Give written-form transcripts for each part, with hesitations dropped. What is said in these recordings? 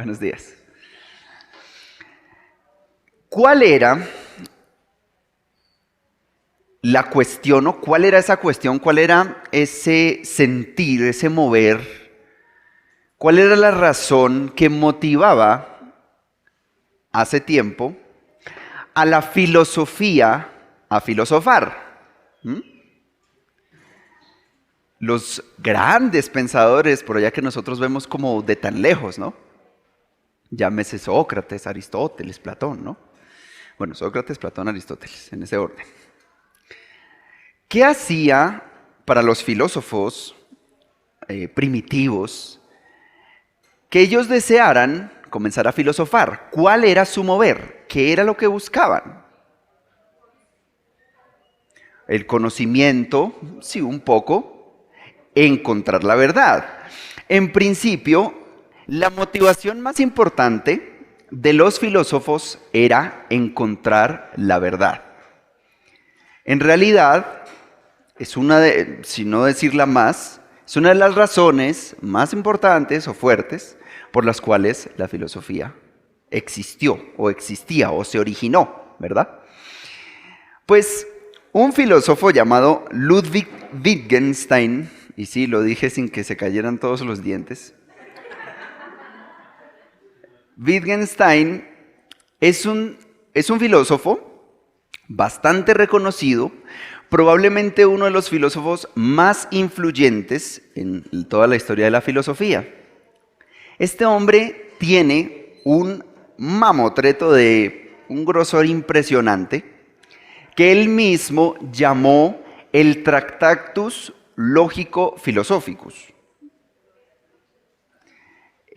Buenos días. ¿Cuál era la cuestión o cuál era esa cuestión? ¿Cuál era ese sentir, ese mover? ¿Cuál era la razón que motivaba hace tiempo a la filosofía a filosofar? Los grandes pensadores, por allá que nosotros vemos como de tan lejos, ¿no? Llámese Sócrates, Aristóteles, Platón, ¿no? Bueno, Sócrates, Platón, Aristóteles, en ese orden. ¿Qué hacía para los filósofos primitivos que ellos desearan comenzar a filosofar? ¿Cuál era su mover? ¿Qué era lo que buscaban? El conocimiento, sí, un poco, encontrar la verdad. En principio, la motivación más importante de los filósofos era encontrar la verdad. En realidad, es una de, si no decirla más, es una de las razones más importantes o fuertes por las cuales la filosofía existió o existía o se originó, ¿verdad? Pues un filósofo llamado Ludwig Wittgenstein, y sí, lo dije sin que se cayeran todos los dientes. Wittgenstein es un filósofo bastante reconocido, probablemente uno de los filósofos más influyentes en toda la historia de la filosofía. Este hombre tiene un mamotreto de un grosor impresionante que él mismo llamó el Tractatus Logico Philosophicus.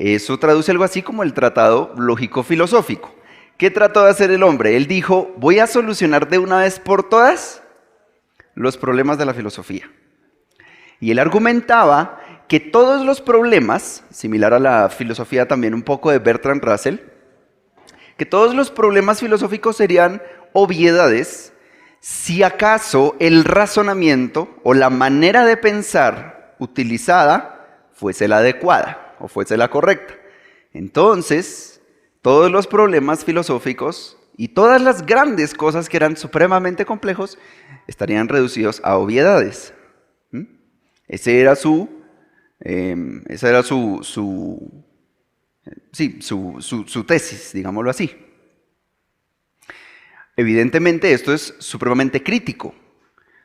Eso traduce algo así como el Tratado Lógico Filosófico. ¿Qué trató de hacer el hombre? Él dijo, voy a solucionar de una vez por todas los problemas de la filosofía. Y él argumentaba que todos los problemas, similar a la filosofía también un poco de Bertrand Russell, que todos los problemas filosóficos serían obviedades si acaso el razonamiento o la manera de pensar utilizada fuese la adecuada o fuese la correcta. Entonces, todos los problemas filosóficos y todas las grandes cosas que eran supremamente complejos estarían reducidos a obviedades. Esa era su tesis, digámoslo así. Evidentemente esto es supremamente crítico.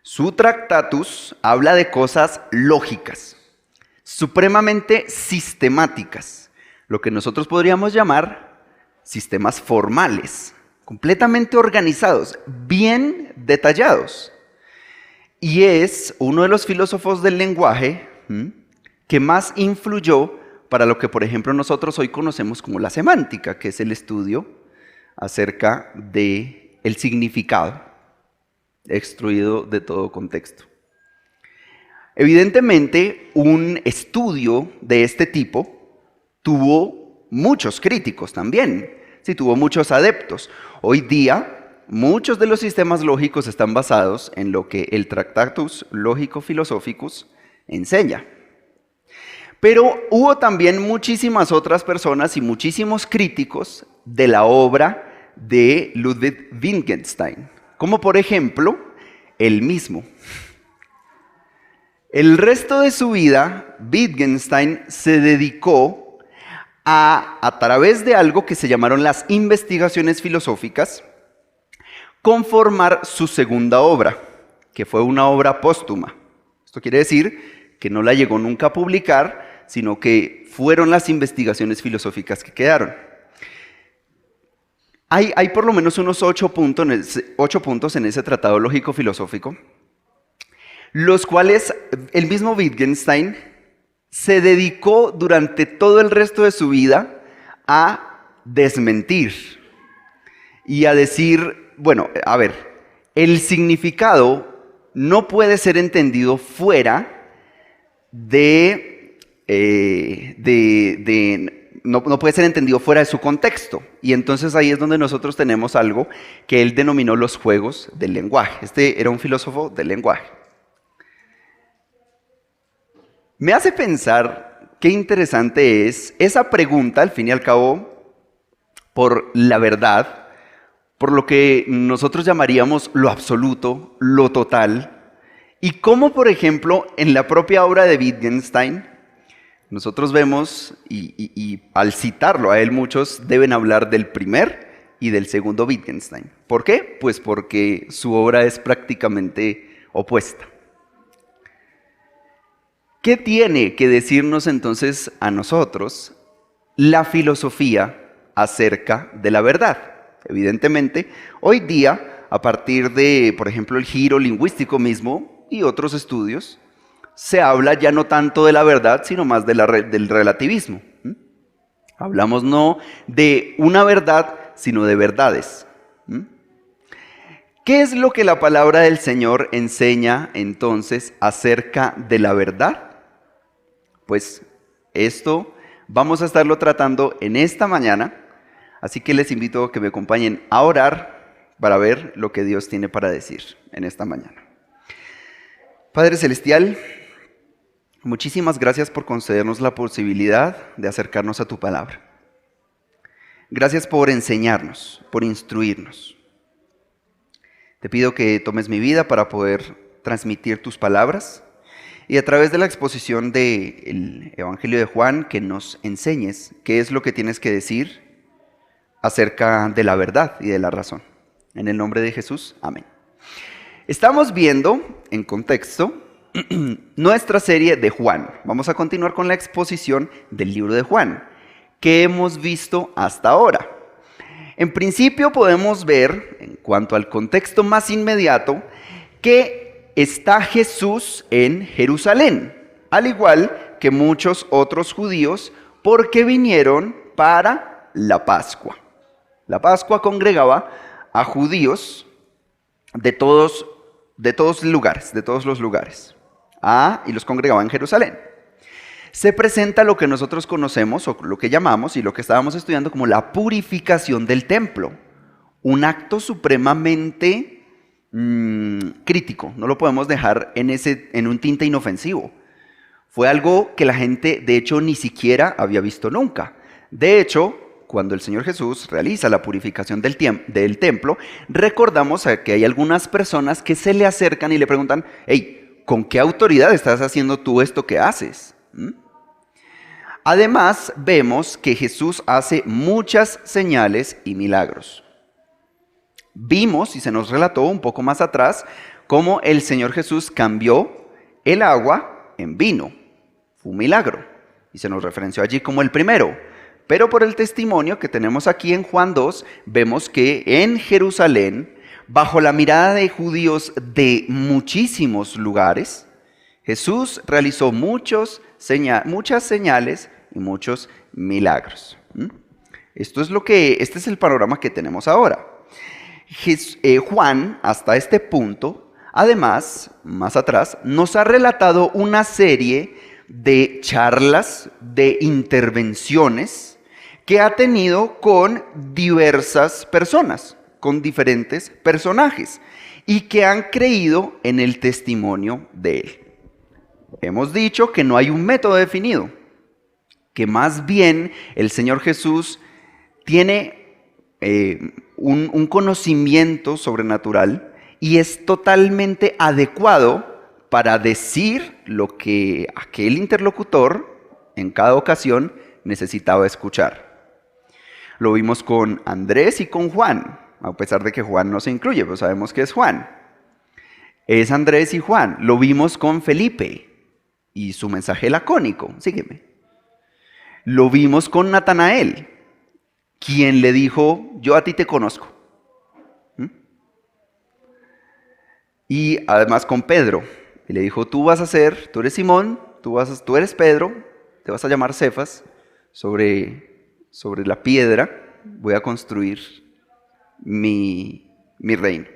Su Tractatus habla de cosas lógicas, supremamente sistemáticas, lo que nosotros podríamos llamar sistemas formales, completamente organizados, bien detallados. Y es uno de los filósofos del lenguaje que más influyó para lo que, por ejemplo, nosotros hoy conocemos como la semántica, que es el estudio acerca del significado extraído de todo contexto. Evidentemente, un estudio de este tipo tuvo muchos críticos también, sí, tuvo muchos adeptos. Hoy día, muchos de los sistemas lógicos están basados en lo que el Tractatus Logico Philosophicus enseña. Pero hubo también muchísimas otras personas y muchísimos críticos de la obra de Ludwig Wittgenstein, como por ejemplo, él mismo. El resto de su vida, Wittgenstein se dedicó a través de algo que se llamaron las investigaciones filosóficas, conformar su segunda obra, que fue una obra póstuma. Esto quiere decir que no la llegó nunca a publicar, sino que fueron las investigaciones filosóficas que quedaron. Hay por lo menos unos 8 puntos en ese tratado lógico-filosófico, los cuales el mismo Wittgenstein se dedicó durante todo el resto de su vida a desmentir y a decir, bueno, a ver, el significado no puede ser entendido fuera no puede ser entendido fuera de su contexto. Y entonces ahí es donde nosotros tenemos algo que él denominó los juegos del lenguaje. Este era un filósofo del lenguaje. Me hace pensar qué interesante es esa pregunta, al fin y al cabo, por la verdad, por lo que nosotros llamaríamos lo absoluto, lo total, y cómo, por ejemplo, en la propia obra de Wittgenstein, nosotros vemos, y al citarlo a él, muchos deben hablar del primer y del segundo Wittgenstein. ¿Por qué? Pues porque su obra es prácticamente opuesta. ¿Qué tiene que decirnos entonces a nosotros la filosofía acerca de la verdad? Evidentemente, hoy día, a partir de, por ejemplo, el giro lingüístico mismo y otros estudios, se habla ya no tanto de la verdad, sino más de del relativismo. Hablamos no de una verdad, sino de verdades. ¿Qué es lo que la palabra del Señor enseña entonces acerca de la verdad? Pues esto vamos a estarlo tratando en esta mañana, así que les invito a que me acompañen a orar para ver lo que Dios tiene para decir en esta mañana. Padre Celestial, muchísimas gracias por concedernos la posibilidad de acercarnos a tu palabra. Gracias por enseñarnos, por instruirnos. Te pido que tomes mi vida para poder transmitir tus palabras y a través de la exposición del Evangelio de Juan que nos enseñes qué es lo que tienes que decir acerca de la verdad y de la razón. En el nombre de Jesús, amén. Estamos viendo en contexto nuestra serie de Juan. Vamos a continuar con la exposición del libro de Juan, que hemos visto hasta ahora. En principio podemos ver, en cuanto al contexto más inmediato, que está Jesús en Jerusalén, al igual que muchos otros judíos, porque vinieron para la Pascua. La Pascua congregaba a judíos de todos los lugares. Y los congregaba en Jerusalén. Se presenta lo que nosotros conocemos, o lo que llamamos, y lo que estábamos estudiando como la purificación del templo. Un acto supremamente crítico, no lo podemos dejar en un tinte inofensivo. Fue algo que la gente, de hecho, ni siquiera había visto nunca. De hecho, cuando el Señor Jesús realiza la purificación del templo, recordamos que hay algunas personas que se le acercan y le preguntan, hey, ¿con qué autoridad estás haciendo tú esto que haces? Además, vemos que Jesús hace muchas señales y milagros. Vimos, y se nos relató un poco más atrás, cómo el Señor Jesús cambió el agua en vino. Fue un milagro, y se nos referenció allí como el primero. Pero por el testimonio que tenemos aquí en Juan 2, vemos que en Jerusalén, bajo la mirada de judíos de muchísimos lugares, Jesús realizó muchas señales y muchos milagros. Este es el panorama que tenemos ahora. Juan, hasta este punto, además, más atrás, nos ha relatado una serie de charlas, de intervenciones que ha tenido con diversas personas, con diferentes personajes, y que han creído en el testimonio de él. Hemos dicho que no hay un método definido, que más bien el Señor Jesús tiene un conocimiento sobrenatural y es totalmente adecuado para decir lo que aquel interlocutor en cada ocasión necesitaba escuchar. Lo vimos con Andrés y con Juan, a pesar de que Juan no se incluye, pero sabemos que es Juan. Es Andrés y Juan. Lo vimos con Felipe y su mensaje lacónico. Sígueme. Lo vimos con Natanael, quien le dijo, yo a ti te conozco. Y además con Pedro, y le dijo, tú eres Simón, tú eres Pedro, te vas a llamar Cefas, sobre la piedra voy a construir mi reino.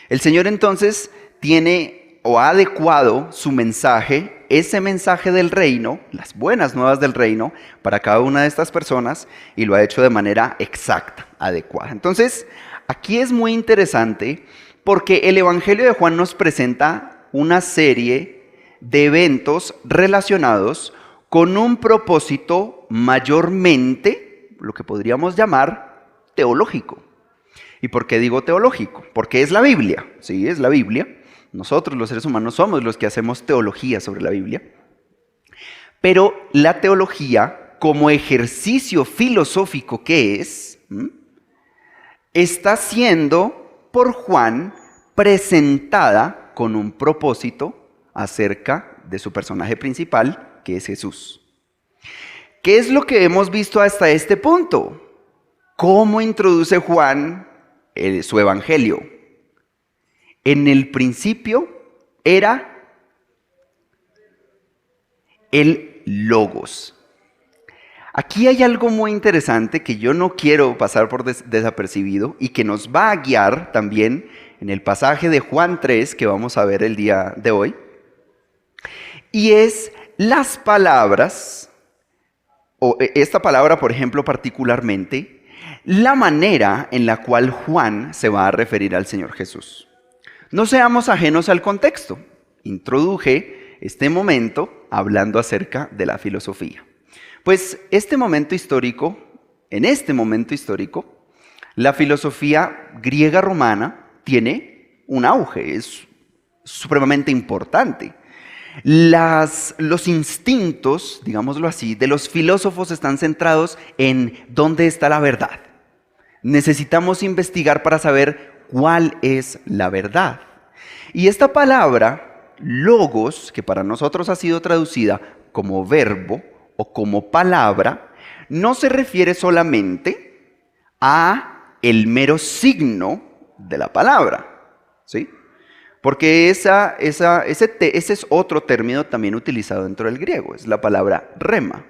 El Señor entonces tiene o ha adecuado su mensaje, ese mensaje del reino, las buenas nuevas del reino, para cada una de estas personas, y lo ha hecho de manera exacta, adecuada. Entonces, aquí es muy interesante porque el Evangelio de Juan nos presenta una serie de eventos relacionados con un propósito mayormente, lo que podríamos llamar, teológico. ¿Y por qué digo teológico? Porque es la Biblia, sí, es la Biblia. Nosotros los seres humanos somos los que hacemos teología sobre la Biblia. Pero la teología, como ejercicio filosófico que es, está siendo por Juan presentada con un propósito acerca de su personaje principal, que es Jesús. ¿Qué es lo que hemos visto hasta este punto? ¿Cómo introduce Juan su evangelio? En el principio era el Logos. Aquí hay algo muy interesante que yo no quiero pasar por desapercibido y que nos va a guiar también en el pasaje de Juan 3 que vamos a ver el día de hoy. Y es las palabras, o esta palabra por ejemplo particularmente, la manera en la cual Juan se va a referir al Señor Jesús. No seamos ajenos al contexto. Introduje este momento hablando acerca de la filosofía. Pues en este momento histórico, la filosofía griega romana tiene un auge, es supremamente importante. Los instintos, digámoslo así, de los filósofos están centrados en dónde está la verdad. Necesitamos investigar para saber cuál es la verdad. Y esta palabra, logos, que para nosotros ha sido traducida como verbo o como palabra, no se refiere solamente a el mero signo de la palabra, ¿sí? Porque ese es otro término también utilizado dentro del griego, es la palabra rema.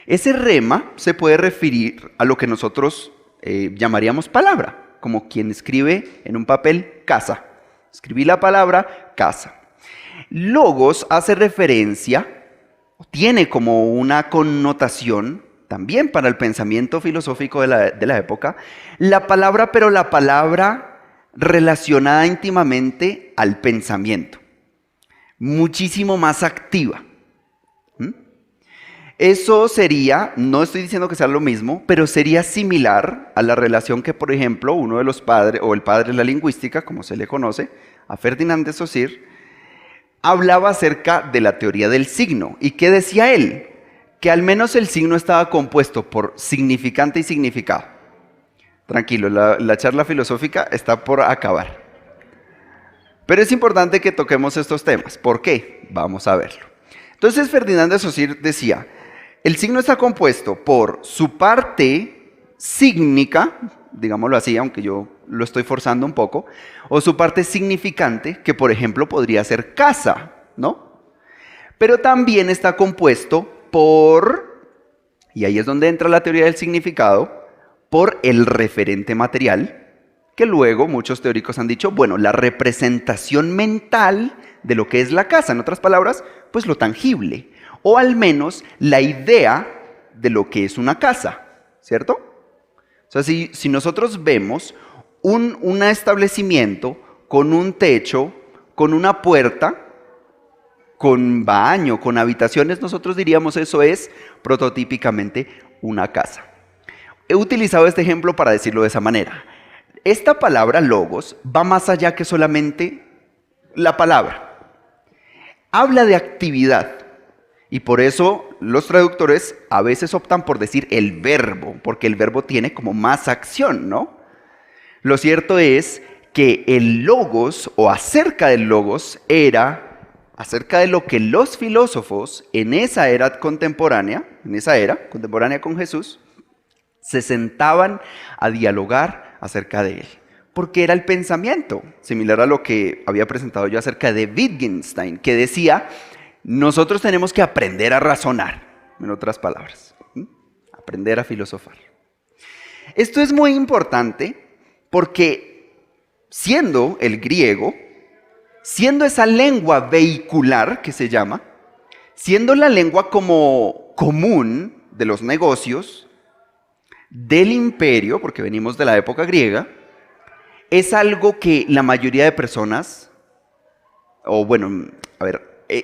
Ese rema se puede referir a lo que nosotros llamaríamos palabra, como quien escribe en un papel casa. Escribí la palabra casa. Logos hace referencia, tiene como una connotación, también para el pensamiento filosófico de la época, pero la palabra relacionada íntimamente al pensamiento, muchísimo más activa. Eso sería, no estoy diciendo que sea lo mismo, pero sería similar a la relación que, por ejemplo, uno de los padres, o el padre de la lingüística, como se le conoce, a Ferdinand de Saussure, hablaba acerca de la teoría del signo. ¿Y qué decía él? Que al menos el signo estaba compuesto por significante y significado. Tranquilo, la charla filosófica está por acabar. Pero es importante que toquemos estos temas. ¿Por qué? Vamos a verlo. Entonces Ferdinand de Saussure decía, el signo está compuesto por su parte sígnica, digámoslo así, aunque yo lo estoy forzando un poco, o su parte significante, que por ejemplo podría ser casa, ¿no? Pero también está compuesto por, y ahí es donde entra la teoría del significado, por el referente material, que luego muchos teóricos han dicho, bueno, la representación mental de lo que es la casa, en otras palabras, pues lo tangible, o al menos la idea de lo que es una casa, ¿cierto? O sea, si nosotros vemos un establecimiento con un techo, con una puerta, con baño, con habitaciones, nosotros diríamos eso es prototípicamente una casa. He utilizado este ejemplo para decirlo de esa manera. Esta palabra logos va más allá que solamente la palabra. Habla de actividad. Y por eso los traductores a veces optan por decir el verbo, porque el verbo tiene como más acción, ¿no? Lo cierto es que el logos, o acerca del logos, era acerca de lo que los filósofos en esa era contemporánea con Jesús, se sentaban a dialogar acerca de él. Porque era el pensamiento, similar a lo que había presentado yo acerca de Wittgenstein, que decía, nosotros tenemos que aprender a razonar, en otras palabras, aprender a filosofar. Esto es muy importante porque siendo el griego, siendo esa lengua vehicular que se llama, siendo la lengua como común de los negocios, del imperio, porque venimos de la época griega, es algo que la mayoría de personas,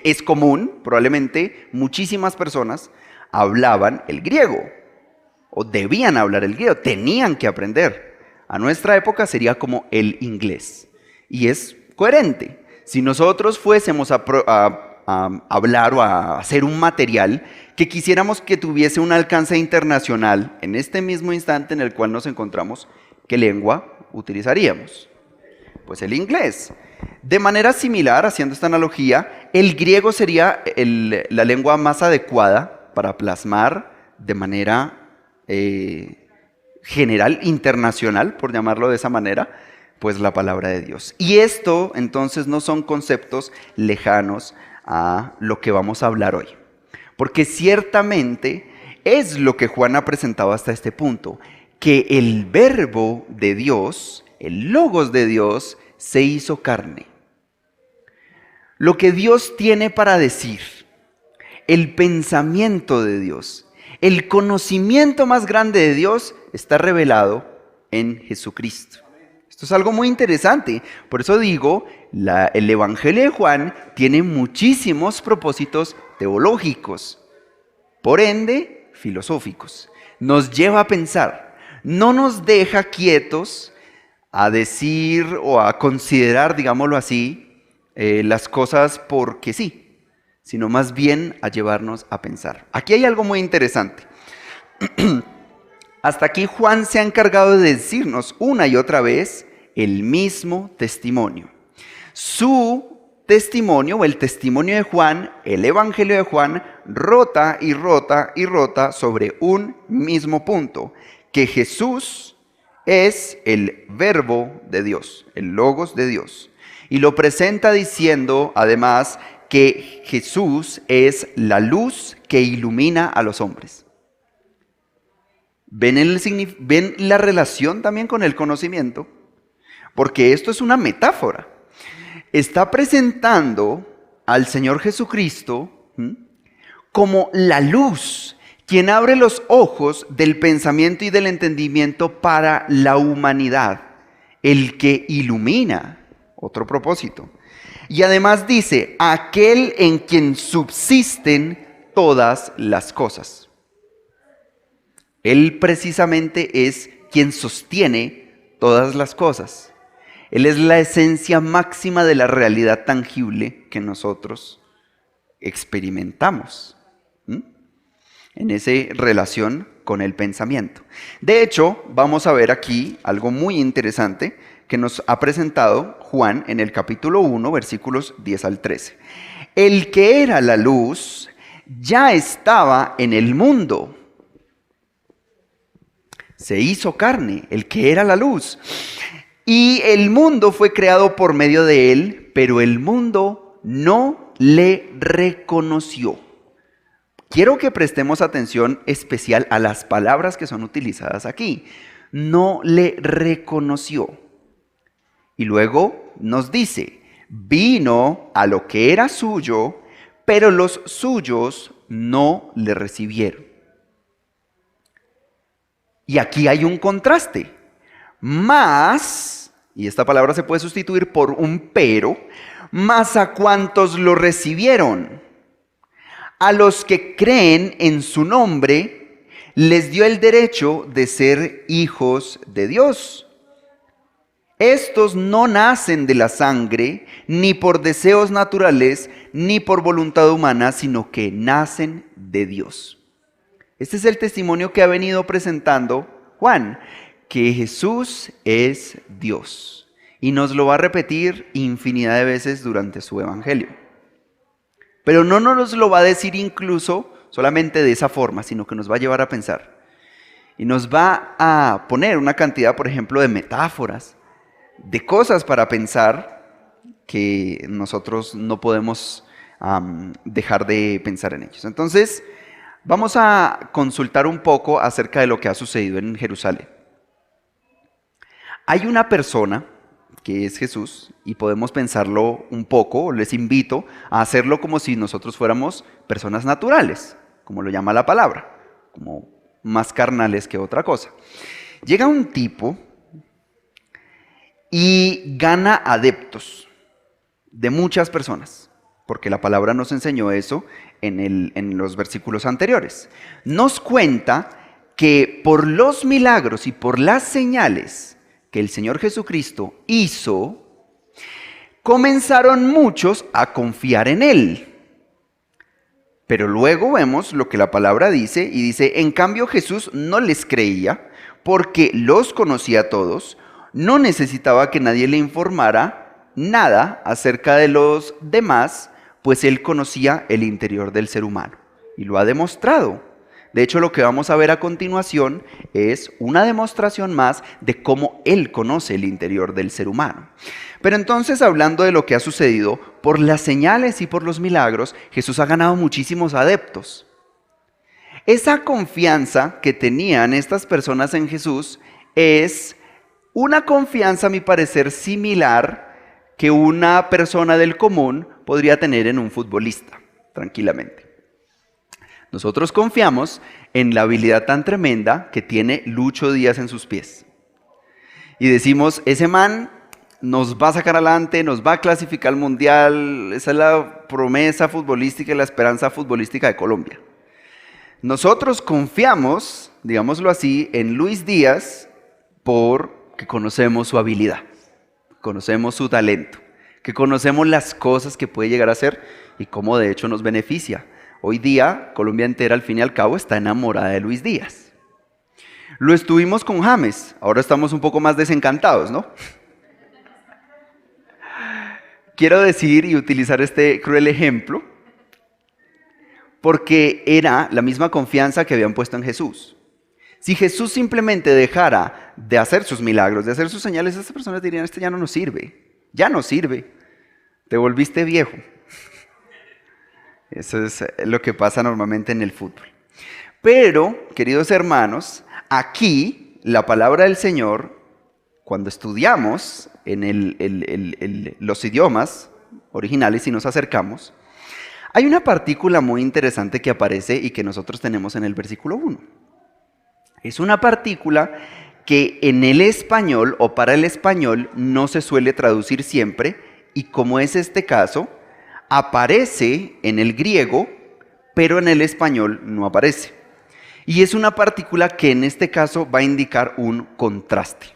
es común, probablemente muchísimas personas hablaban el griego, o debían hablar el griego, tenían que aprender. A nuestra época sería como el inglés, y es coherente. Si nosotros fuésemos a hablar o a hacer un material que quisiéramos que tuviese un alcance internacional en este mismo instante en el cual nos encontramos, ¿qué lengua utilizaríamos? Pues el inglés. De manera similar, haciendo esta analogía, el griego sería la lengua más adecuada para plasmar de manera general, internacional, por llamarlo de esa manera, pues la palabra de Dios. Y esto entonces no son conceptos lejanos a lo que vamos a hablar hoy, porque ciertamente es lo que Juan ha presentado hasta este punto, que el verbo de Dios, el logos de Dios, se hizo carne. Lo que Dios tiene para decir, el pensamiento de Dios, el conocimiento más grande de Dios está revelado en Jesucristo. Esto es algo muy interesante. Por eso digo, el Evangelio de Juan tiene muchísimos propósitos teológicos, por ende, filosóficos. Nos lleva a pensar, no nos deja quietos a decir o a considerar, digámoslo así, las cosas porque sí, sino más bien a llevarnos a pensar. Aquí hay algo muy interesante. Hasta aquí Juan se ha encargado de decirnos una y otra vez el mismo testimonio. Su testimonio, o el testimonio de Juan, el Evangelio de Juan, rota y rota y rota sobre un mismo punto, que Jesús es el verbo de Dios, el logos de Dios. Y lo presenta diciendo, además, que Jesús es la luz que ilumina a los hombres. ¿Ven la relación también con el conocimiento? Porque esto es una metáfora. Está presentando al Señor Jesucristo como la luz, quien abre los ojos del pensamiento y del entendimiento para la humanidad, el que ilumina, otro propósito. Y además dice, aquel en quien subsisten todas las cosas. Él precisamente es quien sostiene todas las cosas. Él es la esencia máxima de la realidad tangible que nosotros experimentamos en esa relación con el pensamiento. De hecho, vamos a ver aquí algo muy interesante que nos ha presentado Juan en el capítulo 1, versículos 10 al 13. El que era la luz ya estaba en el mundo. Se hizo carne, el que era la luz. Y el mundo fue creado por medio de él, pero el mundo no le reconoció. Quiero que prestemos atención especial a las palabras que son utilizadas aquí. No le reconoció. Y luego nos dice, vino a lo que era suyo, pero los suyos no le recibieron. Y aquí hay un contraste. Más, y esta palabra se puede sustituir por un pero, más a cuantos lo recibieron, a los que creen en su nombre, les dio el derecho de ser hijos de Dios. Estos no nacen de la sangre, ni por deseos naturales, ni por voluntad humana, sino que nacen de Dios. Este es el testimonio que ha venido presentando Juan, que Jesús es Dios. Y nos lo va a repetir infinidad de veces durante su evangelio. Pero no nos lo va a decir incluso solamente de esa forma, sino que nos va a llevar a pensar. Y nos va a poner una cantidad, por ejemplo, de metáforas, de cosas para pensar que nosotros no podemos dejar de pensar en ellos. Entonces, vamos a consultar un poco acerca de lo que ha sucedido en Jerusalén. Hay una persona que es Jesús y podemos pensarlo un poco, les invito a hacerlo como si nosotros fuéramos personas naturales, como lo llama la palabra, como más carnales que otra cosa. Llega un tipo y gana adeptos de muchas personas. porque la palabra nos enseñó eso en los versículos anteriores. Nos cuenta que por los milagros y por las señales que el Señor Jesucristo hizo, comenzaron muchos a confiar en Él. Pero luego vemos lo que la palabra dice, y dice, en cambio Jesús no les creía, porque los conocía a todos, no necesitaba que nadie le informara nada acerca de los demás, pues Él conocía el interior del ser humano, y lo ha demostrado. De hecho, lo que vamos a ver a continuación es una demostración más de cómo Él conoce el interior del ser humano. Pero entonces, hablando de lo que ha sucedido, por las señales y por los milagros, Jesús ha ganado muchísimos adeptos. Esa confianza que tenían estas personas en Jesús es una confianza, a mi parecer, similar que una persona del común podría tener en un futbolista, tranquilamente. Nosotros confiamos en la habilidad tan tremenda que tiene Lucho Díaz en sus pies. Y decimos, ese man nos va a sacar adelante, nos va a clasificar al Mundial. Esa es la promesa futbolística y la esperanza futbolística de Colombia. Nosotros confiamos, digámoslo así, en Luis Díaz porque conocemos su habilidad, conocemos su talento, que conocemos las cosas que puede llegar a hacer y cómo de hecho nos beneficia. Hoy día, Colombia entera, al fin y al cabo, está enamorada de Luis Díaz. Lo estuvimos con James, ahora estamos un poco más desencantados, ¿no? Quiero decir y utilizar este cruel ejemplo, porque era la misma confianza que habían puesto en Jesús. Si Jesús simplemente dejara de hacer sus milagros, de hacer sus señales, estas personas dirían, este ya no nos sirve, te volviste viejo. Eso es lo que pasa normalmente en el fútbol. Pero, queridos hermanos, aquí la palabra del Señor, cuando estudiamos en los idiomas originales y nos acercamos, hay una partícula muy interesante que aparece y que nosotros tenemos en el versículo 1. Es una partícula que en el español o para el español no se suele traducir siempre, y como es este caso, aparece en el griego, pero en el español no aparece. Y es una partícula que en este caso va a indicar un contraste.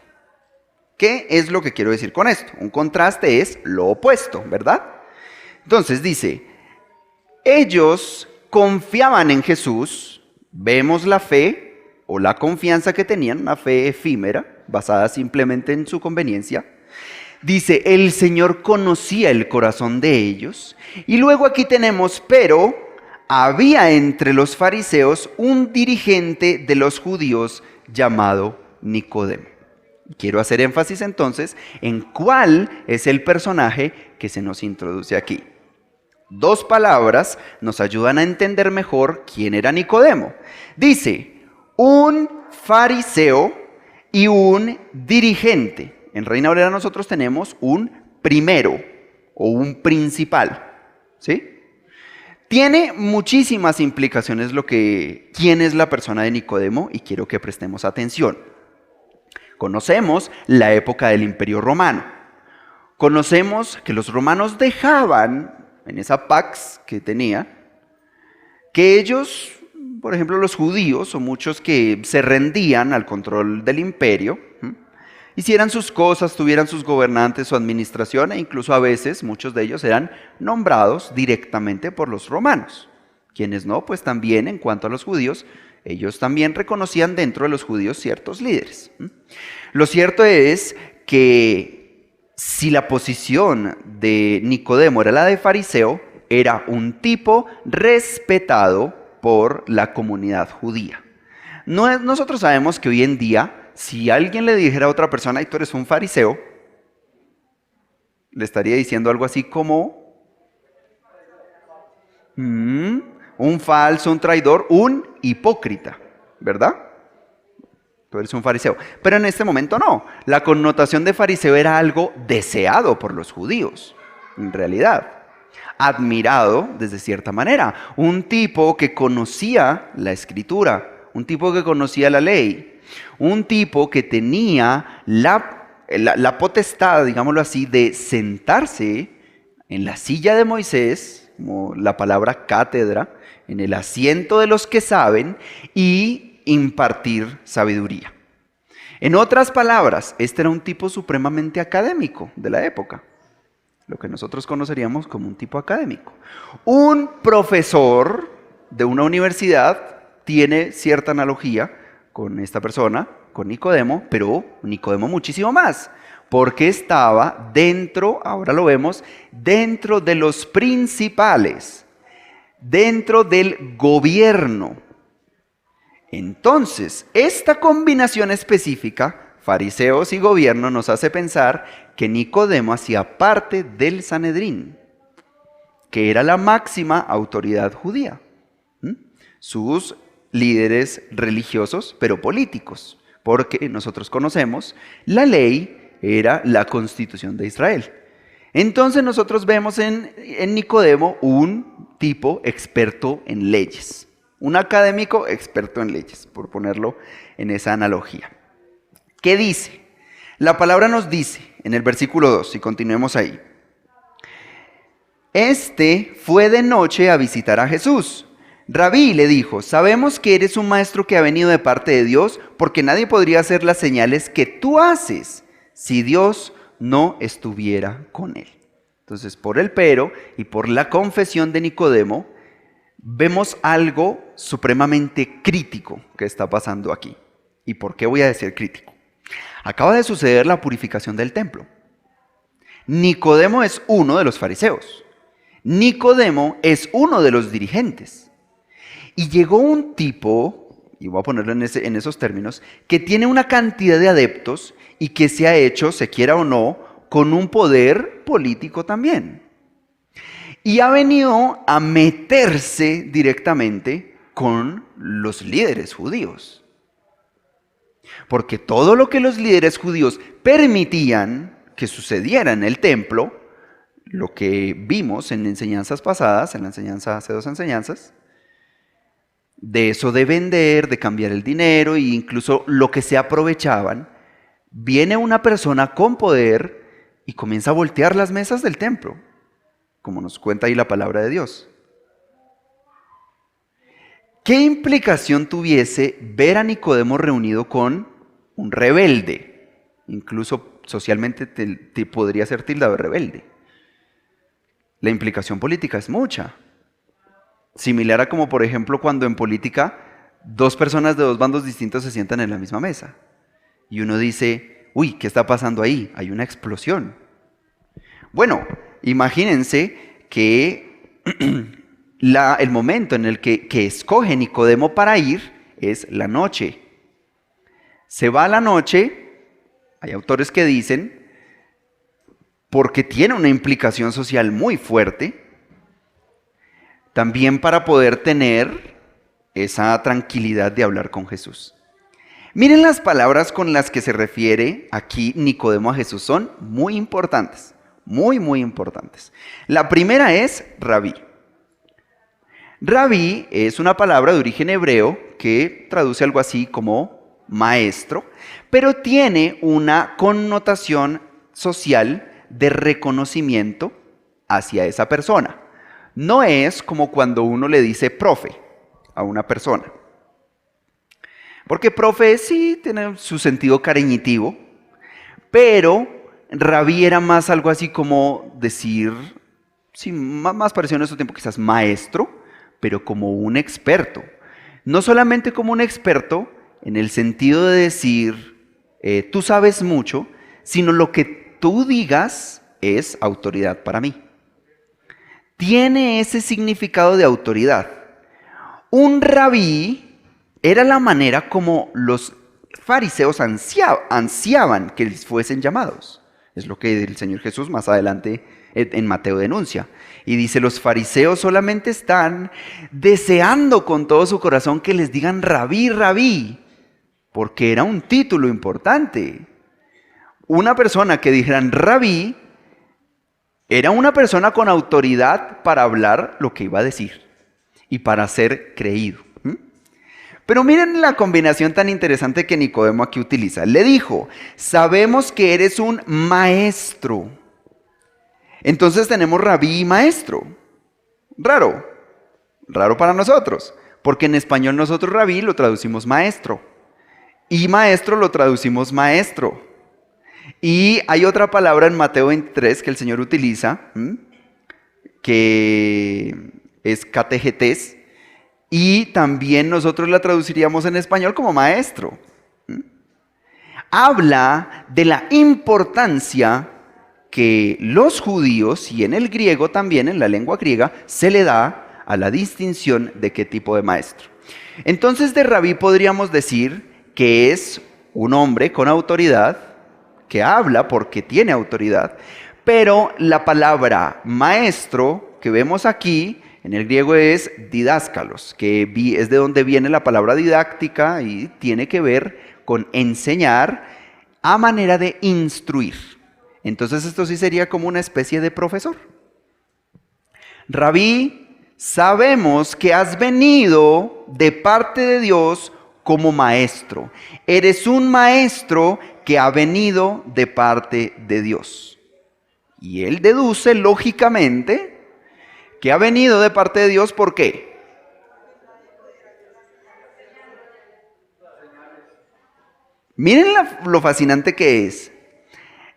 ¿Qué es lo que quiero decir con esto? Un contraste es lo opuesto, ¿verdad? Entonces dice, ellos confiaban en Jesús, vemos la fe o la confianza que tenían, una fe efímera, basada simplemente en su conveniencia. Dice, el Señor conocía el corazón de ellos. Y luego aquí tenemos, pero había entre los fariseos un dirigente de los judíos llamado Nicodemo. Quiero hacer énfasis entonces en cuál es el personaje que se nos introduce aquí. Dos palabras nos ayudan a entender mejor quién era Nicodemo. Dice, un fariseo y un dirigente. En Reina Valera nosotros tenemos un primero o un principal, ¿sí? Tiene muchísimas implicaciones quién es la persona de Nicodemo, y quiero que prestemos atención. Conocemos la época del Imperio Romano. Conocemos que los romanos dejaban, en esa pax que tenía, que ellos, por ejemplo los judíos o muchos que se rendían al control del imperio, hicieran sus cosas, tuvieran sus gobernantes, su administración, e incluso a veces muchos de ellos eran nombrados directamente por los romanos. Quienes no, pues también en cuanto a los judíos, ellos también reconocían dentro de los judíos ciertos líderes. Lo cierto es que si la posición de Nicodemo era la de fariseo, era un tipo respetado por la comunidad judía. Nosotros sabemos que hoy en día, si alguien le dijera a otra persona, y tú eres un fariseo, le estaría diciendo algo así como un falso, un traidor, un hipócrita, ¿verdad? Tú eres un fariseo. Pero en este momento no. La connotación de fariseo era algo deseado por los judíos, en realidad. Admirado desde cierta manera. Un tipo que conocía la escritura, un tipo que conocía la ley. Un tipo que tenía la potestad, digámoslo así, de sentarse en la silla de Moisés como la palabra cátedra, en el asiento de los que saben y impartir sabiduría. En otras palabras, este era un tipo supremamente académico de la época, lo que nosotros conoceríamos como un tipo académico. Un profesor de una universidad tiene cierta analogía con esta persona, con Nicodemo, pero Nicodemo muchísimo más, porque estaba dentro, ahora lo vemos, dentro de los principales, dentro del gobierno. Entonces, esta combinación específica, fariseos y gobierno, nos hace pensar que Nicodemo hacía parte del Sanedrín, que era la máxima autoridad judía. Sus líderes religiosos, pero políticos, porque nosotros conocemos, la ley era la Constitución de Israel. Entonces nosotros vemos en Nicodemo un tipo experto en leyes. Un académico experto en leyes, por ponerlo en esa analogía. ¿Qué dice? La palabra nos dice en el versículo 2, y continuemos ahí. Este fue de noche a visitar a Jesús. Rabí le dijo, sabemos que eres un maestro que ha venido de parte de Dios, porque nadie podría hacer las señales que tú haces si Dios no estuviera con él. Entonces, por el pero y por la confesión de Nicodemo, vemos algo supremamente crítico que está pasando aquí. ¿Y por qué voy a decir crítico? Acaba de suceder la purificación del templo. Nicodemo es uno de los fariseos. Nicodemo es uno de los dirigentes. Y llegó un tipo, y voy a ponerlo en esos términos, que tiene una cantidad de adeptos y que se ha hecho, se quiera o no, con un poder político también. Y ha venido a meterse directamente con los líderes judíos. Porque todo lo que los líderes judíos permitían que sucediera en el templo, lo que vimos en enseñanzas pasadas, en la enseñanza hace 2 enseñanzas, de eso de vender, de cambiar el dinero e incluso lo que se aprovechaban, viene una persona con poder y comienza a voltear las mesas del templo, como nos cuenta ahí la palabra de Dios. ¿Qué implicación tuviese ver a Nicodemo reunido con un rebelde? Incluso socialmente te podría ser tildado de rebelde. La implicación política es mucha. Similar a como, por ejemplo, cuando en política 2 personas de 2 bandos distintos se sientan en la misma mesa. Y uno dice, uy, ¿qué está pasando ahí? Hay una explosión. Bueno, imagínense que el momento en el que escoge Nicodemo para ir es la noche. Se va a la noche, hay autores que dicen, porque tiene una implicación social muy fuerte, también para poder tener esa tranquilidad de hablar con Jesús. Miren las palabras con las que se refiere aquí Nicodemo a Jesús, son muy importantes, muy, muy importantes. La primera es rabí. Rabí es una palabra de origen hebreo que traduce algo así como maestro, pero tiene una connotación social de reconocimiento hacia esa persona. No es como cuando uno le dice profe a una persona. Porque profe sí tiene su sentido cariñitivo, pero rabí era más algo así como decir, sí, más parecido en nuestro tiempo quizás maestro, pero como un experto. No solamente como un experto en el sentido de decir, tú sabes mucho, sino lo que tú digas es autoridad para mí. Tiene ese significado de autoridad. Un rabí era la manera como los fariseos ansiaban que les fuesen llamados. Es lo que el Señor Jesús más adelante en Mateo denuncia. Y dice, los fariseos solamente están deseando con todo su corazón que les digan rabí, rabí, porque era un título importante. Una persona que dijeran rabí era una persona con autoridad para hablar lo que iba a decir y para ser creído. Pero miren la combinación tan interesante que Nicodemo aquí utiliza. Le dijo, sabemos que eres un maestro. Entonces tenemos rabí y maestro. Raro, raro para nosotros, porque en español nosotros rabí lo traducimos maestro y maestro lo traducimos maestro. Y hay otra palabra en Mateo 23 que el Señor utiliza, que es categetés, y también nosotros la traduciríamos en español como maestro. Habla de la importancia que los judíos, y en el griego también, en la lengua griega, se le da a la distinción de qué tipo de maestro. Entonces de rabí podríamos decir que es un hombre con autoridad, que habla porque tiene autoridad, pero la palabra maestro que vemos aquí en el griego es didáskalos, que es de donde viene la palabra didáctica y tiene que ver con enseñar a manera de instruir. Entonces esto sí sería como una especie de profesor. Rabí, sabemos que has venido de parte de Dios como maestro. Eres un maestro que ha venido de parte de Dios. Y él deduce lógicamente que ha venido de parte de Dios, ¿por qué? Miren lo fascinante que es.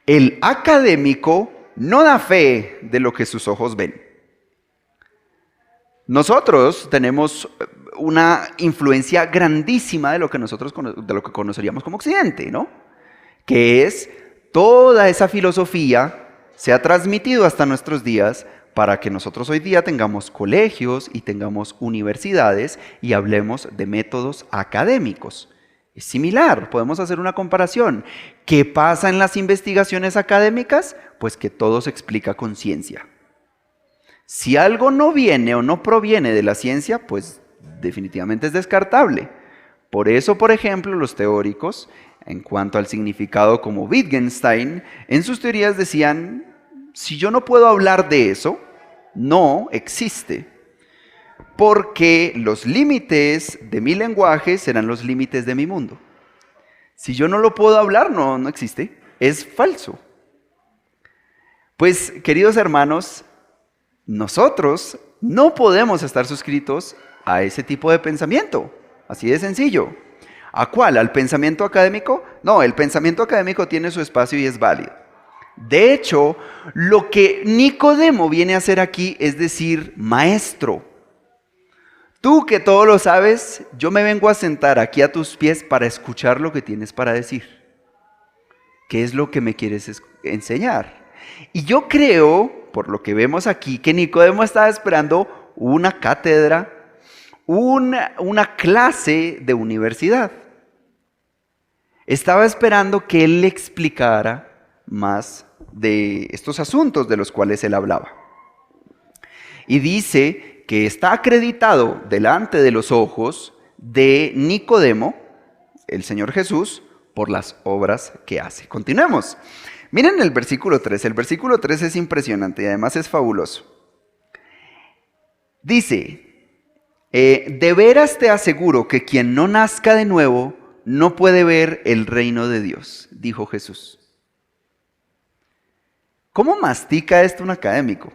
El académico no da fe de lo que sus ojos ven. Nosotros tenemos una influencia grandísima de lo que conoceríamos como Occidente, ¿no? Que es toda esa filosofía se ha transmitido hasta nuestros días para que nosotros hoy día tengamos colegios y tengamos universidades y hablemos de métodos académicos. Es similar, podemos hacer una comparación. ¿Qué pasa en las investigaciones académicas? Pues que todo se explica con ciencia. Si algo no viene o no proviene de la ciencia, pues definitivamente es descartable. Por eso, por ejemplo, los teóricos, en cuanto al significado como Wittgenstein, en sus teorías decían, si yo no puedo hablar de eso, no existe. Porque los límites de mi lenguaje serán los límites de mi mundo. Si yo no lo puedo hablar, no existe. Es falso. Pues, queridos hermanos, nosotros no podemos estar suscritos a ese tipo de pensamiento. Así de sencillo. ¿A cuál? ¿Al pensamiento académico? No, el pensamiento académico tiene su espacio y es válido. De hecho, lo que Nicodemo viene a hacer aquí es decir, maestro, tú que todo lo sabes, yo me vengo a sentar aquí a tus pies para escuchar lo que tienes para decir. ¿Qué es lo que me quieres enseñar? Y yo creo, por lo que vemos aquí, que Nicodemo estaba esperando una cátedra, una clase de universidad. Estaba esperando que él le explicara más de estos asuntos de los cuales él hablaba. Y dice que está acreditado delante de los ojos de Nicodemo, el Señor Jesús, por las obras que hace. Continuemos. Miren el versículo 3. El versículo 3 es impresionante y además es fabuloso. Dice, de veras te aseguro que quien no nazca de nuevo no puede ver el reino de Dios, dijo Jesús. ¿Cómo mastica esto un académico?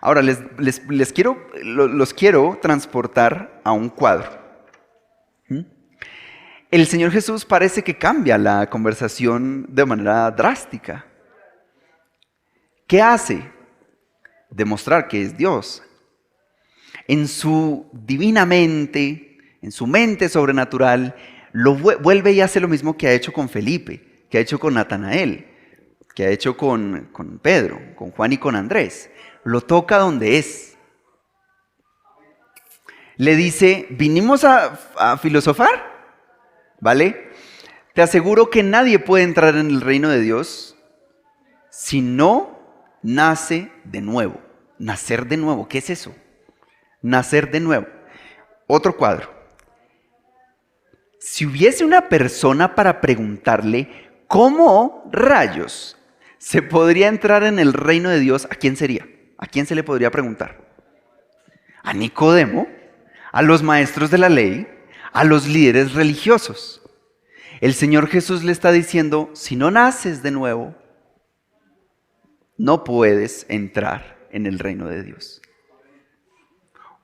Ahora, los quiero transportar a un cuadro. El Señor Jesús parece que cambia la conversación de manera drástica. ¿Qué hace? Demostrar que es Dios. En su divina mente, en su mente sobrenatural, vuelve y hace lo mismo que ha hecho con Felipe, que ha hecho con Natanael, que ha hecho con Pedro, con Juan y con Andrés. Lo toca donde es. Le dice, vinimos a filosofar, ¿vale? Te aseguro que nadie puede entrar en el reino de Dios si no nace de nuevo. Nacer de nuevo, ¿qué es eso? Nacer de nuevo. Otro cuadro. Si hubiese una persona para preguntarle cómo rayos se podría entrar en el reino de Dios, ¿a quién sería? ¿A quién se le podría preguntar? ¿A Nicodemo? ¿A los maestros de la ley? ¿A los líderes religiosos? El Señor Jesús le está diciendo, si no naces de nuevo, no puedes entrar en el reino de Dios.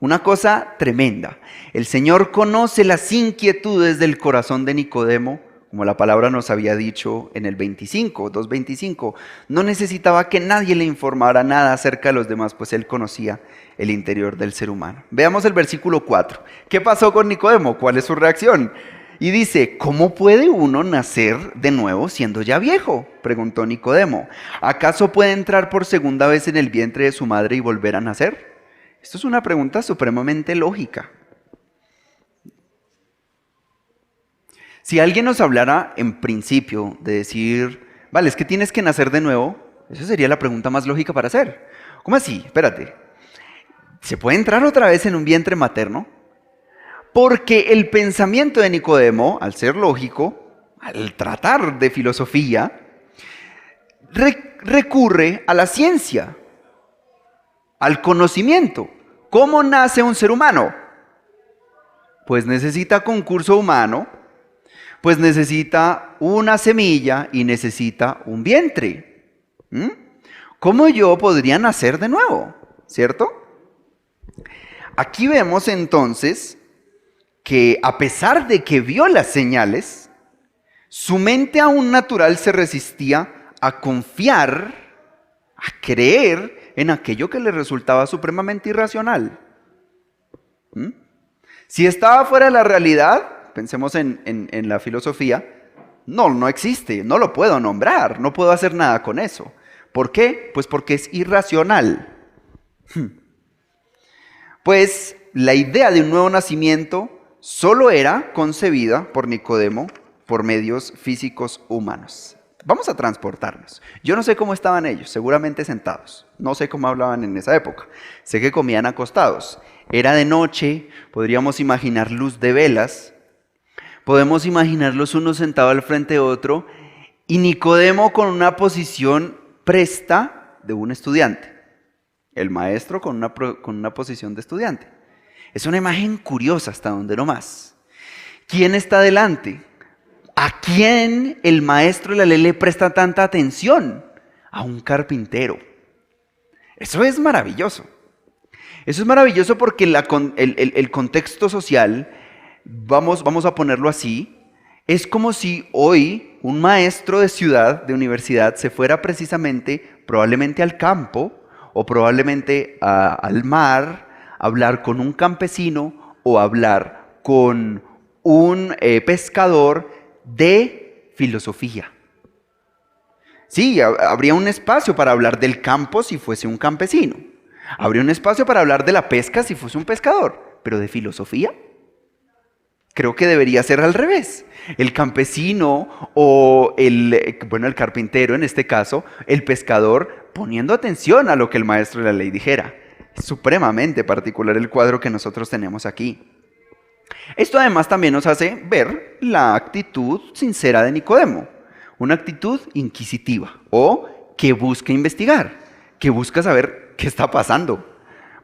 Una cosa tremenda. El Señor conoce las inquietudes del corazón de Nicodemo, como la palabra nos había dicho en el 2:25. No necesitaba que nadie le informara nada acerca de los demás, pues él conocía el interior del ser humano. Veamos el versículo 4. ¿Qué pasó con Nicodemo? ¿Cuál es su reacción? Y dice, ¿cómo puede uno nacer de nuevo siendo ya viejo?, preguntó Nicodemo. ¿Acaso puede entrar por segunda vez en el vientre de su madre y volver a nacer? Esto es una pregunta supremamente lógica. Si alguien nos hablara en principio de decir, vale, es que tienes que nacer de nuevo, esa sería la pregunta más lógica para hacer. ¿Cómo así? Espérate. ¿Se puede entrar otra vez en un vientre materno? Porque el pensamiento de Nicodemo, al ser lógico, al tratar de filosofía, recurre a la ciencia, al conocimiento. ¿Cómo nace un ser humano? Pues necesita concurso humano, pues necesita una semilla y necesita un vientre. ¿Cómo yo podría nacer de nuevo? ¿Cierto? Aquí vemos entonces que a pesar de que vio las señales, su mente aún natural se resistía a confiar, a creer en aquello que le resultaba supremamente irracional. Si estaba fuera de la realidad, pensemos en la filosofía, no existe, no lo puedo nombrar, no puedo hacer nada con eso. ¿Por qué? Pues porque es irracional. Pues la idea de un nuevo nacimiento solo era concebida por Nicodemo por medios físicos humanos. Vamos a transportarnos. Yo no sé cómo estaban ellos, seguramente sentados. No sé cómo hablaban en esa época. Sé que comían acostados. Era de noche, podríamos imaginar luz de velas. Podemos imaginarlos uno sentado al frente de otro y Nicodemo con una posición presta de un estudiante. El maestro con una posición de estudiante. Es una imagen curiosa hasta donde no más. ¿Quién está delante? ¿A quién el maestro de la ley le presta tanta atención? A un carpintero. Eso es maravilloso. Eso es maravilloso porque el contexto social, vamos a ponerlo así, es como si hoy un maestro de ciudad, de universidad, se fuera precisamente, probablemente al campo o probablemente al mar, a hablar con un campesino o hablar con un pescador de filosofía. Sí, habría un espacio para hablar del campo si fuese un campesino. Habría un espacio para hablar de la pesca si fuese un pescador. Pero de filosofía, creo que debería ser al revés. El campesino o el carpintero en este caso, el pescador, poniendo atención a lo que el maestro de la ley dijera. Es supremamente particular el cuadro que nosotros tenemos aquí. Esto además también nos hace ver la actitud sincera de Nicodemo, una actitud inquisitiva o que busca investigar, que busca saber qué está pasando.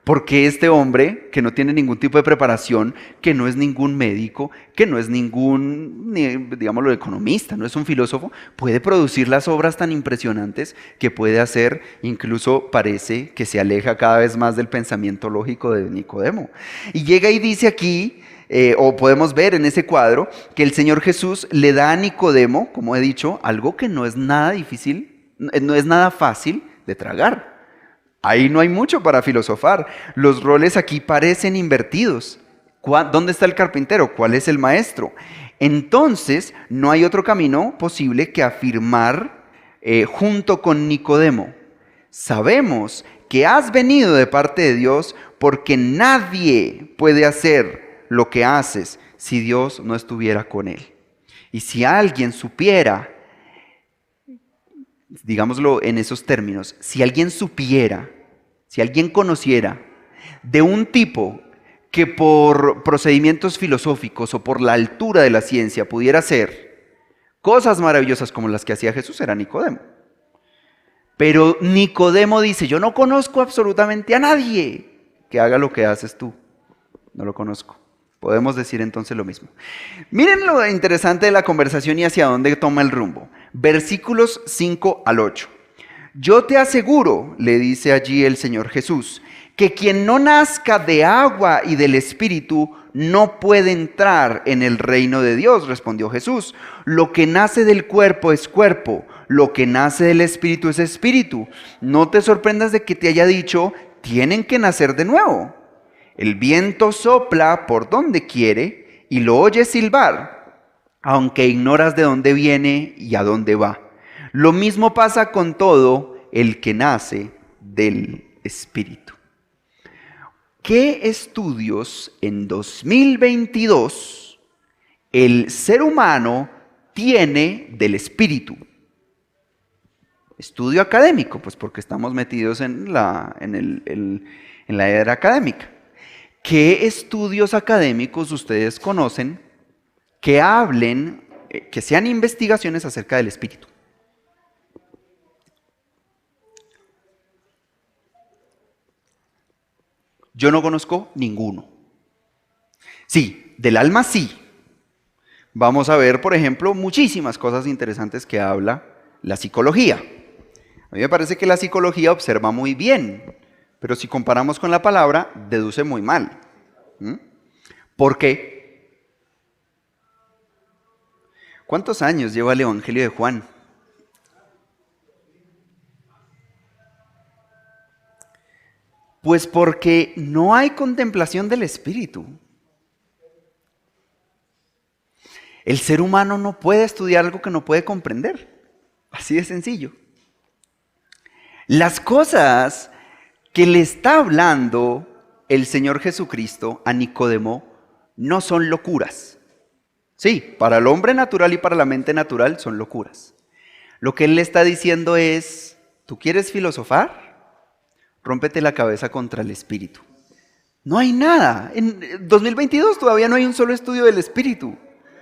¿Por qué este hombre que no tiene ningún tipo de preparación, que no es ningún médico, que no es ningún, digámoslo, economista, no es un filósofo, puede producir las obras tan impresionantes que puede hacer? Incluso parece que se aleja cada vez más del pensamiento lógico de Nicodemo. Y llega y dice aquí, o podemos ver en ese cuadro, que el Señor Jesús le da a Nicodemo, como he dicho, algo que no es nada difícil, no es nada fácil de tragar. Ahí no hay mucho para filosofar. Los roles aquí parecen invertidos. ¿Dónde está el carpintero? ¿Cuál es el maestro? Entonces, no hay otro camino posible que afirmar junto con Nicodemo: sabemos que has venido de parte de Dios, porque nadie puede hacer lo que haces si Dios no estuviera con él. Y si alguien supiera, digámoslo en esos términos, si alguien supiera, si alguien conociera de un tipo que por procedimientos filosóficos o por la altura de la ciencia pudiera hacer cosas maravillosas como las que hacía Jesús, era Nicodemo. Pero Nicodemo dice: yo no conozco absolutamente a nadie que haga lo que haces tú. No lo conozco. Podemos decir entonces lo mismo. Miren lo interesante de la conversación y hacia dónde toma el rumbo. Versículos 5 al 8. Yo te aseguro, le dice allí el Señor Jesús, que quien no nazca de agua y del Espíritu no puede entrar en el reino de Dios, respondió Jesús. Lo que nace del cuerpo es cuerpo, lo que nace del Espíritu es espíritu. No te sorprendas de que te haya dicho, tienen que nacer de nuevo. El viento sopla por donde quiere y lo oyes silbar, aunque ignoras de dónde viene y a dónde va. Lo mismo pasa con todo el que nace del Espíritu. ¿Qué estudios en 2022 el ser humano tiene del Espíritu? Estudio académico, pues porque estamos metidos en la era académica. ¿Qué estudios académicos ustedes conocen que hablen, que sean investigaciones acerca del Espíritu? Yo no conozco ninguno. Sí, del alma sí. Vamos a ver, por ejemplo, muchísimas cosas interesantes que habla la psicología. A mí me parece que la psicología observa muy bien, pero si comparamos con la palabra, deduce muy mal. ¿Por qué? ¿Cuántos años lleva el Evangelio de Juan? Pues porque no hay contemplación del Espíritu. El ser humano no puede estudiar algo que no puede comprender. Así de sencillo. Las cosas que le está hablando el Señor Jesucristo a Nicodemo no son locuras. Sí, para el hombre natural y para la mente natural son locuras. Lo que él le está diciendo es, ¿tú quieres filosofar? Rómpete la cabeza contra el Espíritu. No hay nada. En 2022 todavía no hay un solo estudio del Espíritu.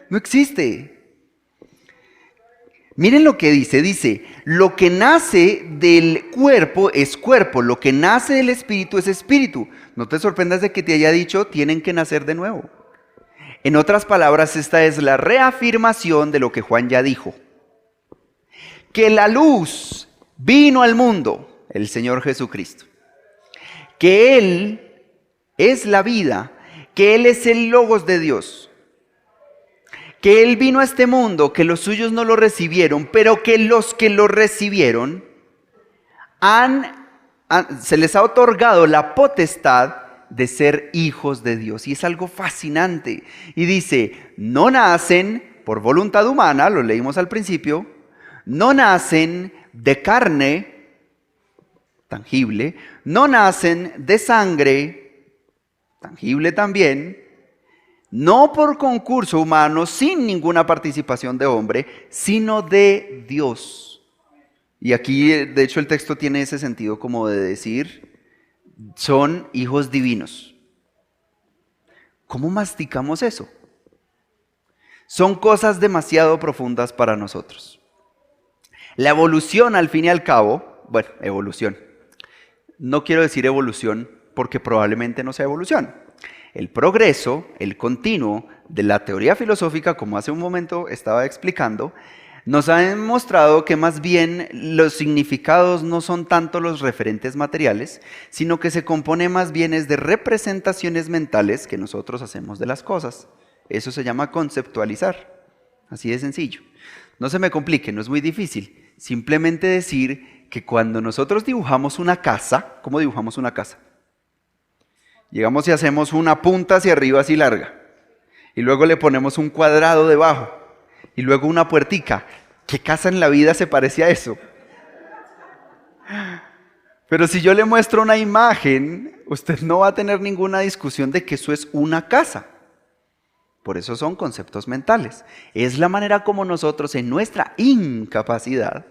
No existe. Miren lo que dice, lo que nace del cuerpo es cuerpo, lo que nace del Espíritu es espíritu. No te sorprendas de que te haya dicho, tienen que nacer de nuevo. En otras palabras, esta es la reafirmación de lo que Juan ya dijo. Que la luz vino al mundo, el Señor Jesucristo. Que Él es la vida, que Él es el Logos de Dios. Que Él vino a este mundo, que los suyos no lo recibieron, pero que los que lo recibieron, se les ha otorgado la potestad de ser hijos de Dios. Y es algo fascinante. Y dice, no nacen por voluntad humana, lo leímos al principio, no nacen de carne tangible, no nacen de sangre tangible también, no por concurso humano, sin ninguna participación de hombre, sino de Dios. Y aquí, de hecho, el texto tiene ese sentido como de decir, son hijos divinos. ¿Cómo masticamos eso? Son cosas demasiado profundas para nosotros. La evolución, al fin y al cabo, bueno, evolución. No quiero decir evolución porque probablemente no sea evolución. El progreso, el continuo de la teoría filosófica, como hace un momento estaba explicando, nos ha demostrado que más bien los significados no son tanto los referentes materiales, sino que se compone más bien es de representaciones mentales que nosotros hacemos de las cosas. Eso se llama conceptualizar. Así de sencillo. No se me complique, no es muy difícil. Simplemente decir que cuando nosotros dibujamos una casa, ¿cómo dibujamos una casa? Llegamos y hacemos una punta hacia arriba así larga. Y luego le ponemos un cuadrado debajo. Y luego una puertica. ¿Qué casa en la vida se parece a eso? Pero si yo le muestro una imagen, usted no va a tener ninguna discusión de que eso es una casa. Por eso son conceptos mentales. Es la manera como nosotros en nuestra incapacidad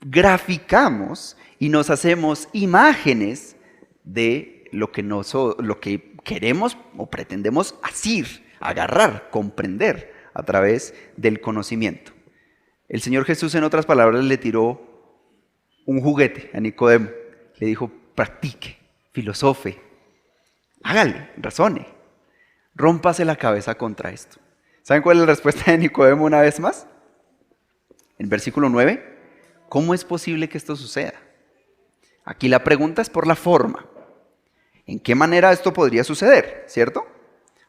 graficamos y nos hacemos imágenes de lo que queremos o pretendemos asir, agarrar, comprender a través del conocimiento. El Señor Jesús, en otras palabras, le tiró un juguete a Nicodemo. Le dijo, practique, filosofe, hágale, razone, rómpase la cabeza contra esto. ¿Saben cuál es la respuesta de Nicodemo una vez más? En versículo 9, ¿Cómo es posible que esto suceda? Aquí la pregunta es por la forma. ¿En qué manera esto podría suceder? ¿Cierto?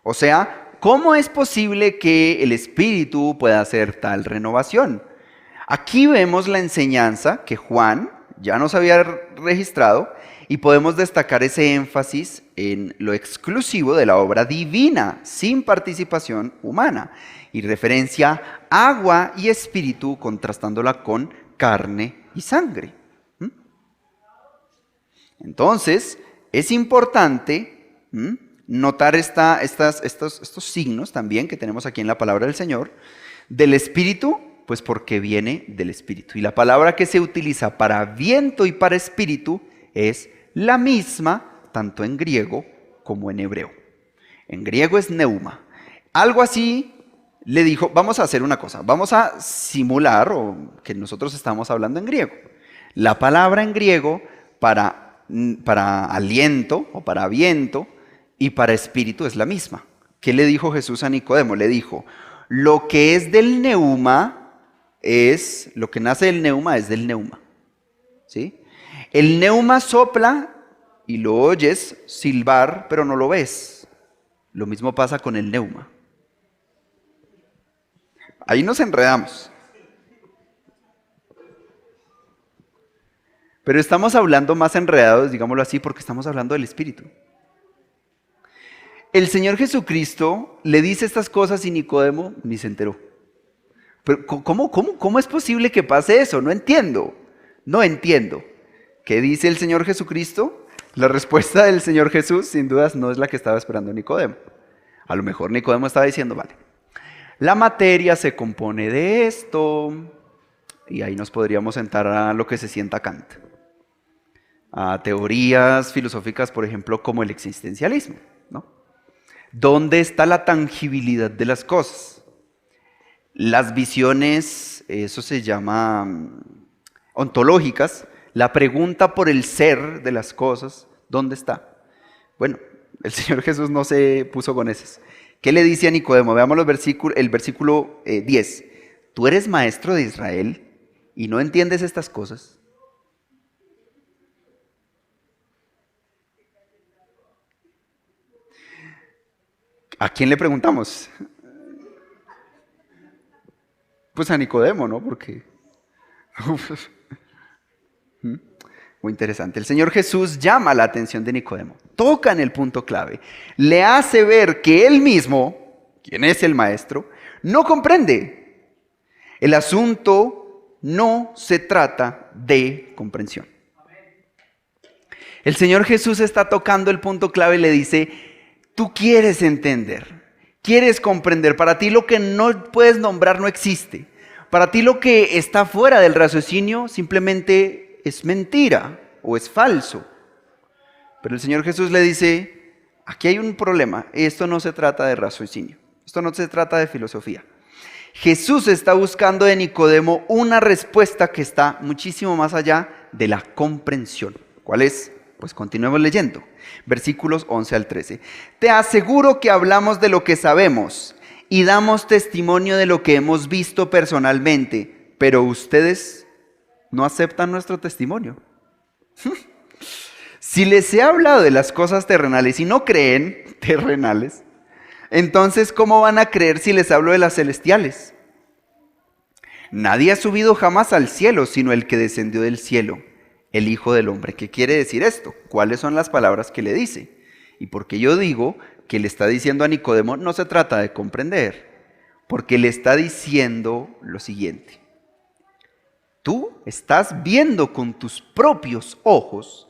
O sea, ¿cómo es posible que el Espíritu pueda hacer tal renovación? Aquí vemos la enseñanza que Juan ya nos había registrado y podemos destacar ese énfasis en lo exclusivo de la obra divina, sin participación humana, y referencia agua y espíritu contrastándola con carne y sangre. Entonces, es importante notar estos signos también que tenemos aquí en la palabra del Señor, del espíritu, pues porque viene del espíritu. Y la palabra que se utiliza para viento y para espíritu es la misma, tanto en griego como en hebreo. En griego es neuma. Algo así le dijo, vamos a hacer una cosa, vamos a simular que nosotros estamos hablando en griego. La palabra en griego para aliento o para viento y para espíritu es la misma. ¿Qué le dijo Jesús a Nicodemo? Le dijo, lo que es del neuma lo que nace del neuma es del neuma. ¿Sí? El neuma sopla y lo oyes silbar, pero no lo ves. Lo mismo pasa con el neuma. Ahí nos enredamos. Pero estamos hablando más enredados, digámoslo así, porque estamos hablando del Espíritu. El Señor Jesucristo le dice estas cosas y Nicodemo ni se enteró. Pero ¿cómo es posible que pase eso? No entiendo. ¿Qué dice el Señor Jesucristo? La respuesta del Señor Jesús, sin dudas, no es la que estaba esperando Nicodemo. A lo mejor Nicodemo estaba diciendo, vale, la materia se compone de esto, y ahí nos podríamos sentar a lo que se sienta Kant. A teorías filosóficas, por ejemplo, como el existencialismo, ¿no? ¿Dónde está la tangibilidad de las cosas? Las visiones, eso se llama ontológicas, la pregunta por el ser de las cosas, ¿dónde está? Bueno, el Señor Jesús no se puso con esas. ¿Qué le dice a Nicodemo? Veamos el versículo 10. ¿Tú eres maestro de Israel y no entiendes estas cosas? ¿A quién le preguntamos? Pues a Nicodemo, ¿no? Porque... Muy interesante. El Señor Jesús llama la atención de Nicodemo, toca en el punto clave, le hace ver que él mismo, quien es el maestro, no comprende. El asunto no se trata de comprensión. El Señor Jesús está tocando el punto clave y le dice, tú quieres entender, quieres comprender. Para ti lo que no puedes nombrar no existe. Para ti lo que está fuera del raciocinio simplemente es mentira o es falso. Pero el Señor Jesús le dice, aquí hay un problema. Esto no se trata de raciocinio. Esto no se trata de filosofía. Jesús está buscando de Nicodemo una respuesta que está muchísimo más allá de la comprensión. ¿Cuál es? Pues continuemos leyendo. Versículos 11 al 13. Te aseguro que hablamos de lo que sabemos y damos testimonio de lo que hemos visto personalmente, pero ustedes no aceptan nuestro testimonio. Si les he hablado de las cosas terrenales y no creen, terrenales, entonces ¿cómo van a creer si les hablo de las celestiales? Nadie ha subido jamás al cielo, sino el que descendió del cielo, el Hijo del Hombre. ¿Qué quiere decir esto? ¿Cuáles son las palabras que le dice? Y porque yo digo que le está diciendo a Nicodemo, no se trata de comprender, porque le está diciendo lo siguiente. Tú estás viendo con tus propios ojos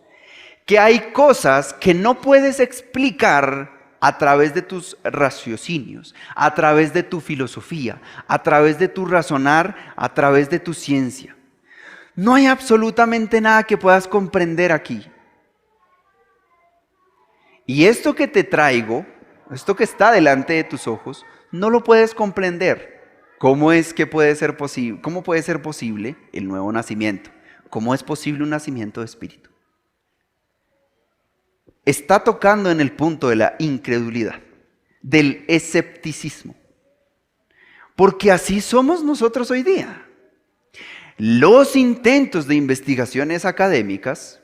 que hay cosas que no puedes explicar a través de tus raciocinios, a través de tu filosofía, a través de tu razonar, a través de tu ciencia. No hay absolutamente nada que puedas comprender aquí. Y esto que te traigo, esto que está delante de tus ojos, no lo puedes comprender. ¿Cómo es que puede ser posible? ¿Cómo puede ser posible el nuevo nacimiento? ¿Cómo es posible un nacimiento de espíritu? Está tocando en el punto de la incredulidad, del escepticismo. Porque así somos nosotros hoy día. Los intentos de investigaciones académicas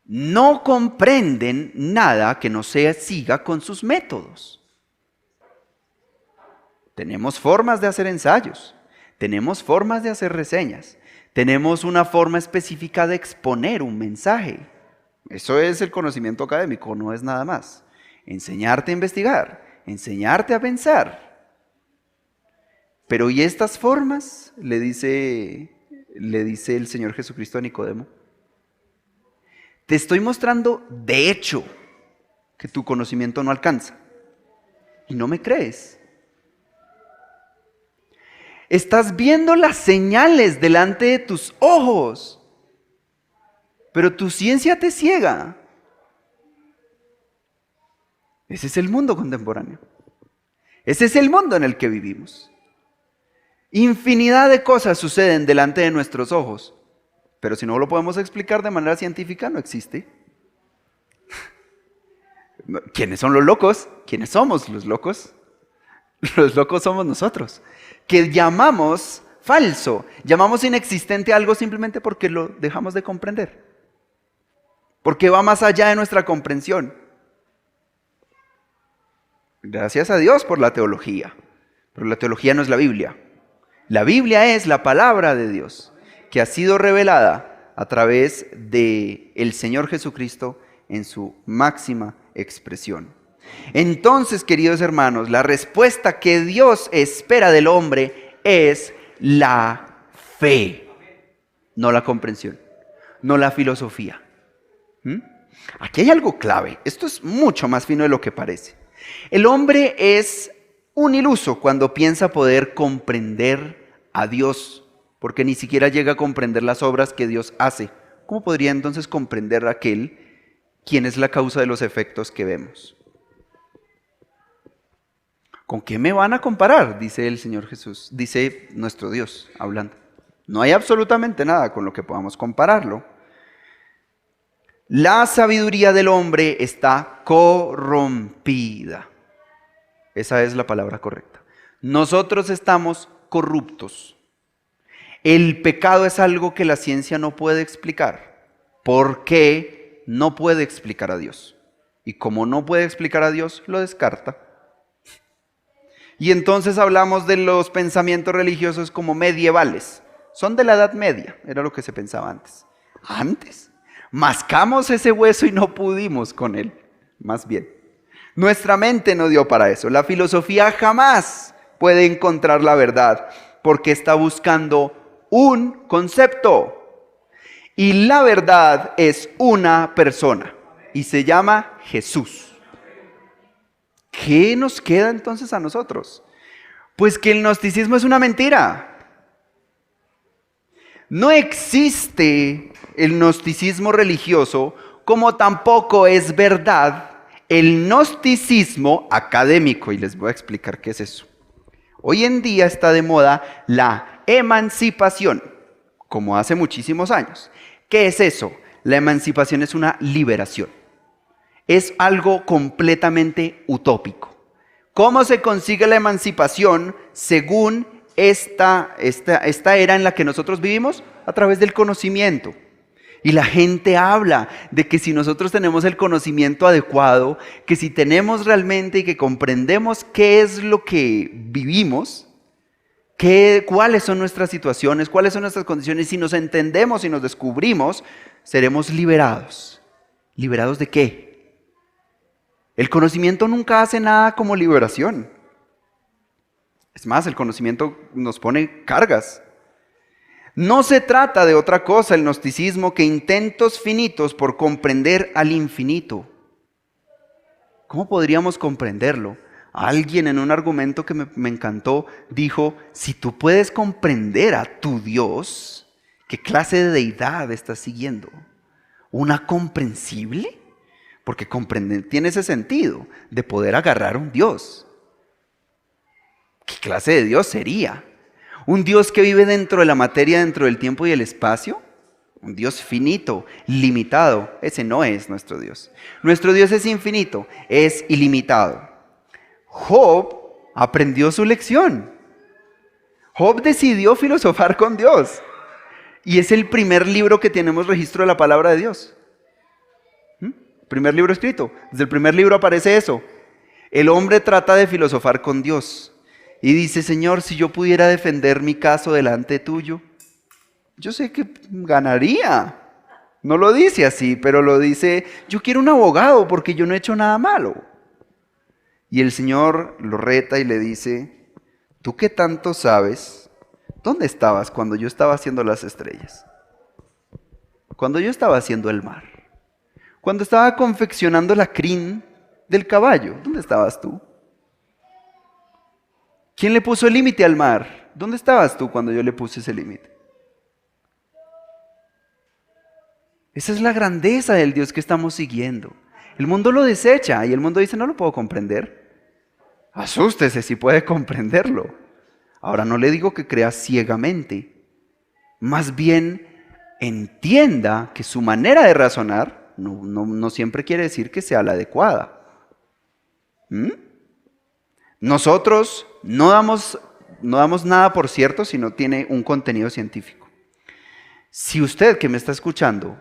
no comprenden nada que no se siga con sus métodos. Tenemos formas de hacer ensayos, tenemos formas de hacer reseñas, tenemos una forma específica de exponer un mensaje. Eso es el conocimiento académico, no es nada más. Enseñarte a investigar, enseñarte a pensar. Pero ¿y estas formas? Le dice el Señor Jesucristo a Nicodemo. Te estoy mostrando, de hecho, que tu conocimiento no alcanza. Y no me crees. Estás viendo las señales delante de tus ojos, pero tu ciencia te ciega. Ese es el mundo contemporáneo. Ese es el mundo en el que vivimos. Infinidad de cosas suceden delante de nuestros ojos, pero si no lo podemos explicar de manera científica, no existe. ¿Quiénes son los locos? ¿Quiénes somos los locos? Los locos somos nosotros, que llamamos falso, llamamos inexistente algo simplemente porque lo dejamos de comprender, porque va más allá de nuestra comprensión. Gracias a Dios por la teología, pero la teología no es la Biblia. La Biblia es la palabra de Dios que ha sido revelada a través del Señor Jesucristo en su máxima expresión. Entonces, queridos hermanos, la respuesta que Dios espera del hombre es la fe, no la comprensión, no la filosofía. Aquí hay algo clave. Esto es mucho más fino de lo que parece. El hombre es un iluso cuando piensa poder comprender a Dios, porque ni siquiera llega a comprender las obras que Dios hace. ¿Cómo podría entonces comprender a aquel quien es la causa de los efectos que vemos? ¿Con qué me van a comparar? Dice el Señor Jesús, dice nuestro Dios hablando. No hay absolutamente nada con lo que podamos compararlo. La sabiduría del hombre está corrompida. Esa es la palabra correcta. Nosotros estamos corruptos. El pecado es algo que la ciencia no puede explicar. ¿Por qué no puede explicar a Dios? Y como no puede explicar a Dios, lo descarta. Y entonces hablamos de los pensamientos religiosos como medievales. Son de la Edad Media, era lo que se pensaba antes. Antes, mascamos ese hueso y no pudimos con él, más bien. Nuestra mente no dio para eso. La filosofía jamás puede encontrar la verdad porque está buscando un concepto. Y la verdad es una persona y se llama Jesús. ¿Qué nos queda entonces a nosotros? Pues que el gnosticismo es una mentira. No existe el gnosticismo religioso, como tampoco es verdad el gnosticismo académico. Y les voy a explicar qué es eso. Hoy en día está de moda la emancipación, como hace muchísimos años. ¿Qué es eso? La emancipación es una liberación. Es algo completamente utópico. ¿Cómo se consigue la emancipación según esta era en la que nosotros vivimos? A través del conocimiento. Y la gente habla de que si nosotros tenemos el conocimiento adecuado, que si tenemos realmente y que comprendemos qué es lo que vivimos, cuáles son nuestras situaciones, cuáles son nuestras condiciones, si nos entendemos y nos descubrimos, seremos liberados. ¿Liberados de qué? El conocimiento nunca hace nada como liberación. Es más, el conocimiento nos pone cargas. No se trata de otra cosa el gnosticismo que intentos finitos por comprender al infinito. ¿Cómo podríamos comprenderlo? Alguien en un argumento que me encantó dijo, si tú puedes comprender a tu Dios, ¿qué clase de deidad estás siguiendo? ¿Una comprensible? Porque comprender tiene ese sentido de poder agarrar un Dios. ¿Qué clase de Dios sería? ¿Un Dios que vive dentro de la materia, dentro del tiempo y el espacio? Un Dios finito, limitado. Ese no es nuestro Dios. Nuestro Dios es infinito, es ilimitado. Job aprendió su lección. Job decidió filosofar con Dios. Y es el primer libro que tenemos registro de la palabra de Dios. Primer libro escrito. Desde el primer libro aparece eso. El hombre trata de filosofar con Dios y dice: Señor, si yo pudiera defender mi caso delante tuyo, yo sé que ganaría. No lo dice así, pero lo dice: yo quiero un abogado porque yo no he hecho nada malo. Y el Señor lo reta y le dice: ¿tú qué tanto sabes? ¿Dónde estabas cuando yo estaba haciendo las estrellas? Cuando yo estaba haciendo el mar. Cuando estaba confeccionando la crin del caballo. ¿Dónde estabas tú? ¿Quién le puso el límite al mar? ¿Dónde estabas tú cuando yo le puse ese límite? Esa es la grandeza del Dios que estamos siguiendo. El mundo lo desecha y el mundo dice: no lo puedo comprender. Asústese si puede comprenderlo. Ahora, no le digo que crea ciegamente. Más bien, entienda que su manera de razonar no siempre quiere decir que sea la adecuada. Nosotros no damos nada por cierto si no tiene un contenido científico. Si usted que me está escuchando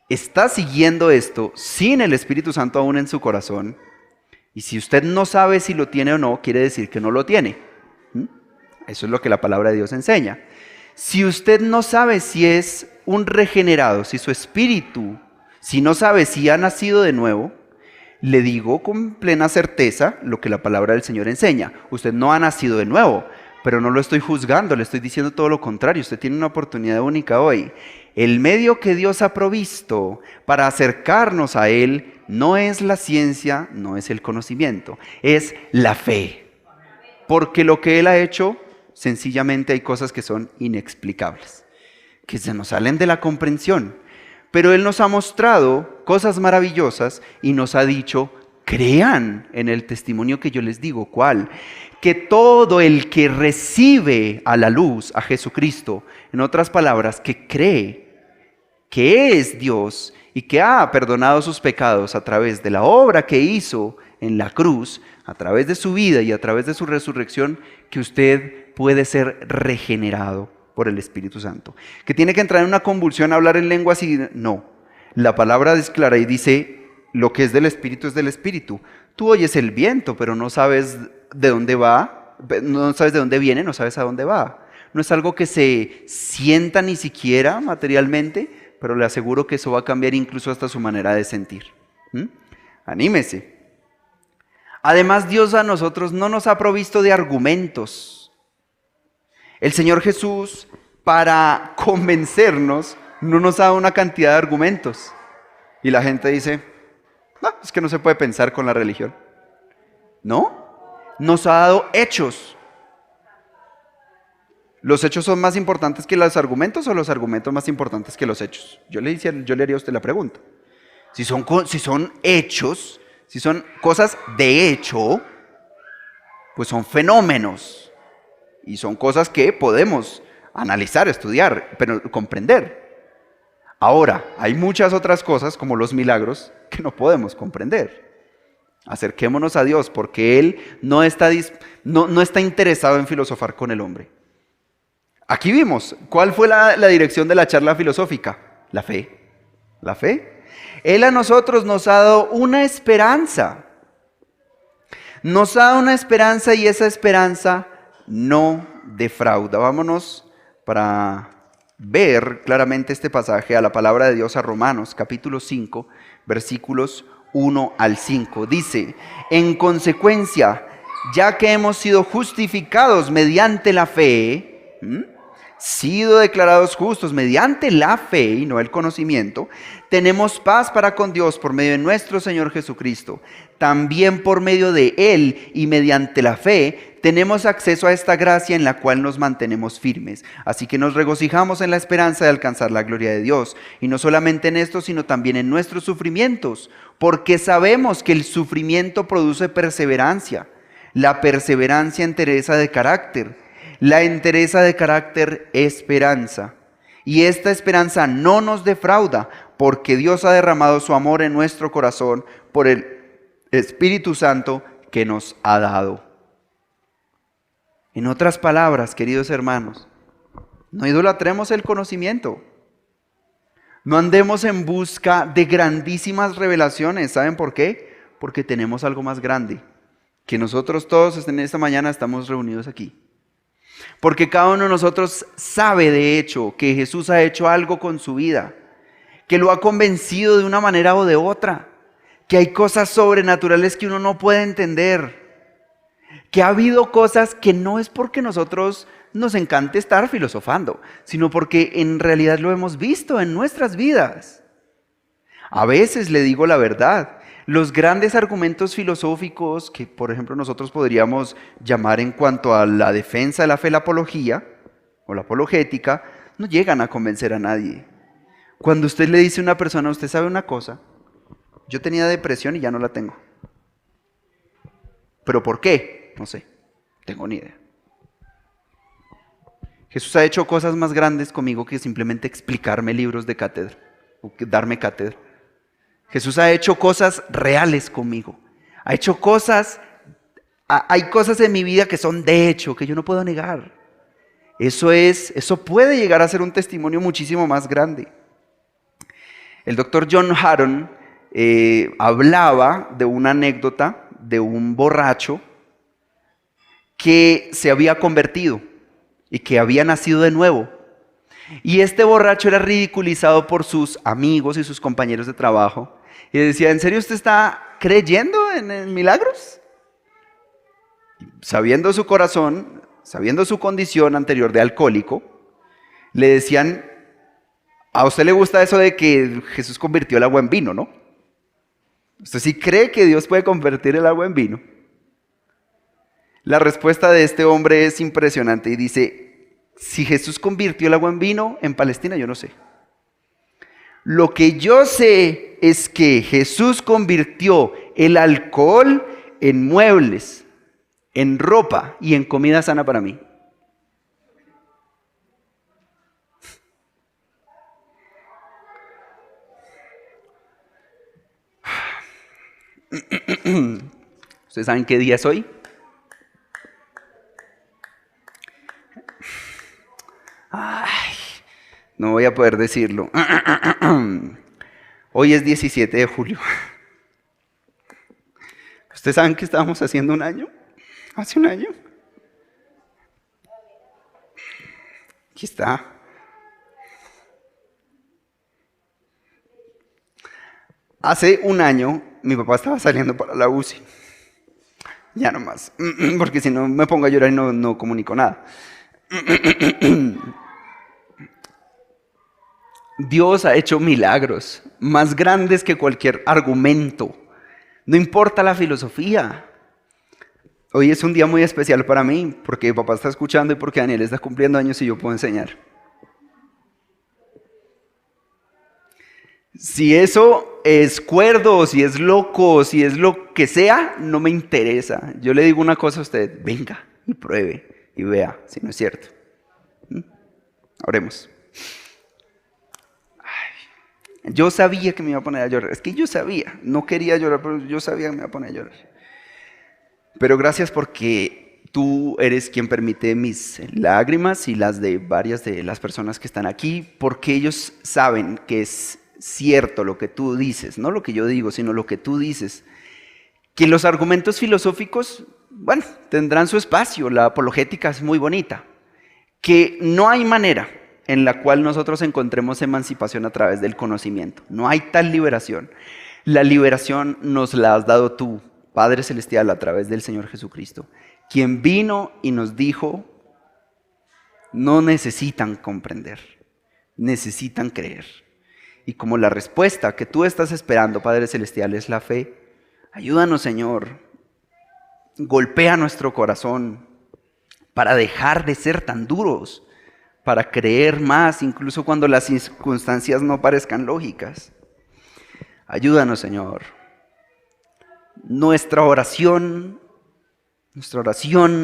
está siguiendo esto sin el Espíritu Santo aún en su corazón, y si usted no sabe si lo tiene o no, quiere decir que no lo tiene. Eso es lo que la palabra de Dios enseña. Si usted no sabe si es un regenerado, si su espíritu, si no sabe si ha nacido de nuevo, le digo con plena certeza lo que la palabra del Señor enseña. Usted no ha nacido de nuevo, pero no lo estoy juzgando, le estoy diciendo todo lo contrario. Usted tiene una oportunidad única hoy. El medio que Dios ha provisto para acercarnos a Él no es la ciencia, no es el conocimiento, es la fe. Porque lo que Él ha hecho, sencillamente hay cosas que son inexplicables, que se nos salen de la comprensión. Pero Él nos ha mostrado cosas maravillosas y nos ha dicho: crean en el testimonio que yo les digo. ¿Cuál? Que todo el que recibe a la luz a Jesucristo, en otras palabras, que cree que es Dios y que ha perdonado sus pecados a través de la obra que hizo en la cruz, a través de su vida y a través de su resurrección, que usted puede ser regenerado por el Espíritu Santo. Que tiene que entrar en una convulsión a hablar en lenguas y no. La palabra es clara y dice: lo que es del Espíritu es del Espíritu. Tú oyes el viento, pero no sabes de dónde va, no sabes de dónde viene, no sabes a dónde va. No es algo que se sienta ni siquiera materialmente, pero le aseguro que eso va a cambiar incluso hasta su manera de sentir. Anímese. Además, Dios a nosotros no nos ha provisto de argumentos. El Señor Jesús, para convencernos, no nos da una cantidad de argumentos. Y la gente dice: no, es que no se puede pensar con la religión. No, nos ha dado hechos. ¿Los hechos son más importantes que los argumentos o los argumentos más importantes que los hechos? Yo le haría a usted la pregunta. Si son hechos, si son cosas de hecho, pues son fenómenos. Y son cosas que podemos analizar, estudiar, pero comprender. Ahora, hay muchas otras cosas, como los milagros, que no podemos comprender. Acerquémonos a Dios, porque Él no está interesado en filosofar con el hombre. Aquí vimos, ¿cuál fue la dirección de la charla filosófica? La fe. La fe. Él a nosotros nos ha dado una esperanza. Nos ha dado una esperanza y esa esperanza no defrauda. Vámonos para ver claramente este pasaje a la palabra de Dios, a Romanos capítulo 5, versículos 1 al 5. Dice: en consecuencia, ya que hemos sido justificados mediante la fe, sido declarados justos mediante la fe y no el conocimiento, tenemos paz para con Dios por medio de nuestro Señor Jesucristo. También por medio de Él y mediante la fe tenemos acceso a esta gracia en la cual nos mantenemos firmes. Así que nos regocijamos en la esperanza de alcanzar la gloria de Dios. Y no solamente en esto, sino también en nuestros sufrimientos, porque sabemos que el sufrimiento produce perseverancia. La perseverancia, entereza de carácter. La entereza de carácter, esperanza. Y esta esperanza no nos defrauda, porque Dios ha derramado su amor en nuestro corazón por el Espíritu Santo que nos ha dado. En otras palabras, queridos hermanos, No idolatremos el conocimiento. No andemos en busca de grandísimas revelaciones. ¿Saben por qué? Porque tenemos algo más grande. Que nosotros todos en esta mañana estamos reunidos aquí. Porque cada uno de nosotros sabe de hecho que Jesús ha hecho algo con su vida. Que lo ha convencido de una manera o de otra. Que hay cosas sobrenaturales que uno no puede entender. Que ha habido cosas que no es porque nosotros nos encante estar filosofando, sino porque en realidad lo hemos visto en nuestras vidas. A veces le digo la verdad, los grandes argumentos filosóficos que, por ejemplo, nosotros podríamos llamar en cuanto a la defensa de la fe, la apología o la apologética, no llegan a convencer a nadie. Cuando usted le dice a una persona, usted sabe una cosa, yo tenía depresión y ya no la tengo. ¿Pero por qué? No sé, tengo ni idea. Jesús ha hecho cosas más grandes conmigo que simplemente explicarme libros de cátedra o darme cátedra. Jesús ha hecho cosas reales conmigo. Ha hecho cosas, hay cosas en mi vida que son de hecho, que yo no puedo negar. Eso puede llegar a ser un testimonio muchísimo más grande. El doctor John Haron hablaba de una anécdota de un borracho que se había convertido y que había nacido de nuevo. Y este borracho era ridiculizado por sus amigos y sus compañeros de trabajo. Y decía, ¿en serio usted está creyendo en milagros? Sabiendo su corazón, sabiendo su condición anterior de alcohólico, le decían, a usted le gusta eso de que Jesús convirtió el agua en vino, ¿no? ¿Usted sí cree que Dios puede convertir el agua en vino? La respuesta de este hombre es impresionante y dice, si Jesús convirtió el agua en vino en Palestina, yo no sé. Lo que yo sé es que Jesús convirtió el alcohol en muebles, en ropa y en comida sana para mí. ¿Ustedes saben qué día es hoy? Ay, no voy a poder decirlo. Hoy es 17 de julio. ¿Ustedes saben qué estábamos haciendo un año? ¿Hace un año? Aquí está. Hace un año mi papá estaba saliendo para la UCI. Ya no más, porque si no me pongo a llorar y no comunico nada. Dios ha hecho milagros más grandes que cualquier argumento. No importa la filosofía. Hoy es un día muy especial para mí, porque mi papá está escuchando y porque Daniel está cumpliendo años y yo puedo enseñar. Si eso es cuerdo, si es loco, si es lo que sea, no me interesa. Yo le digo una cosa a usted, venga y pruebe y vea si no es cierto. Oremos. Yo sabía que me iba a poner a llorar. Es que yo sabía, no quería llorar, pero yo sabía que me iba a poner a llorar. Pero gracias porque tú eres quien permite mis lágrimas y las de varias de las personas que están aquí, porque ellos saben que es cierto lo que tú dices, no lo que yo digo, sino lo que tú dices. Que los argumentos filosóficos, bueno, tendrán su espacio, la apologética es muy bonita. Que no hay manera en la cual nosotros encontremos emancipación a través del conocimiento. No hay tal liberación. La liberación nos la has dado tú, Padre Celestial, a través del Señor Jesucristo, quien vino y nos dijo, no necesitan comprender, necesitan creer. Y como la respuesta que tú estás esperando, Padre Celestial, es la fe, ayúdanos, Señor, golpea nuestro corazón para dejar de ser tan duros, para creer más, incluso cuando las circunstancias no parezcan lógicas. Ayúdanos, Señor. Nuestra oración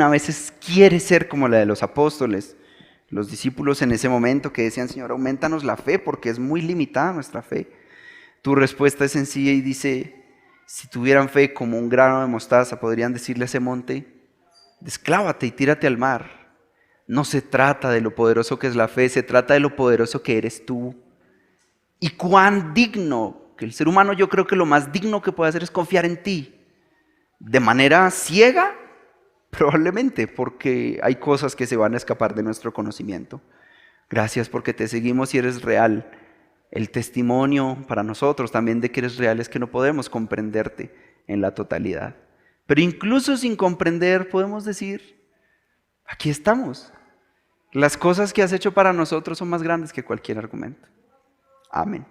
a veces quiere ser como la de los apóstoles, los discípulos en ese momento que decían, Señor, aumentanos la fe porque es muy limitada nuestra fe. Tu respuesta es sencilla y dice, si tuvieran fe como un grano de mostaza, podrían decirle a ese monte, desclávate y tírate al mar. No se trata de lo poderoso que es la fe, se trata de lo poderoso que eres tú. Y cuán digno, que el ser humano yo creo que lo más digno que puede hacer es confiar en ti. De manera ciega, probablemente, porque hay cosas que se van a escapar de nuestro conocimiento. Gracias porque te seguimos y eres real. El testimonio para nosotros también de que eres real es que no podemos comprenderte en la totalidad. Pero incluso sin comprender podemos decir, aquí estamos. Las cosas que has hecho para nosotros son más grandes que cualquier argumento. Amén.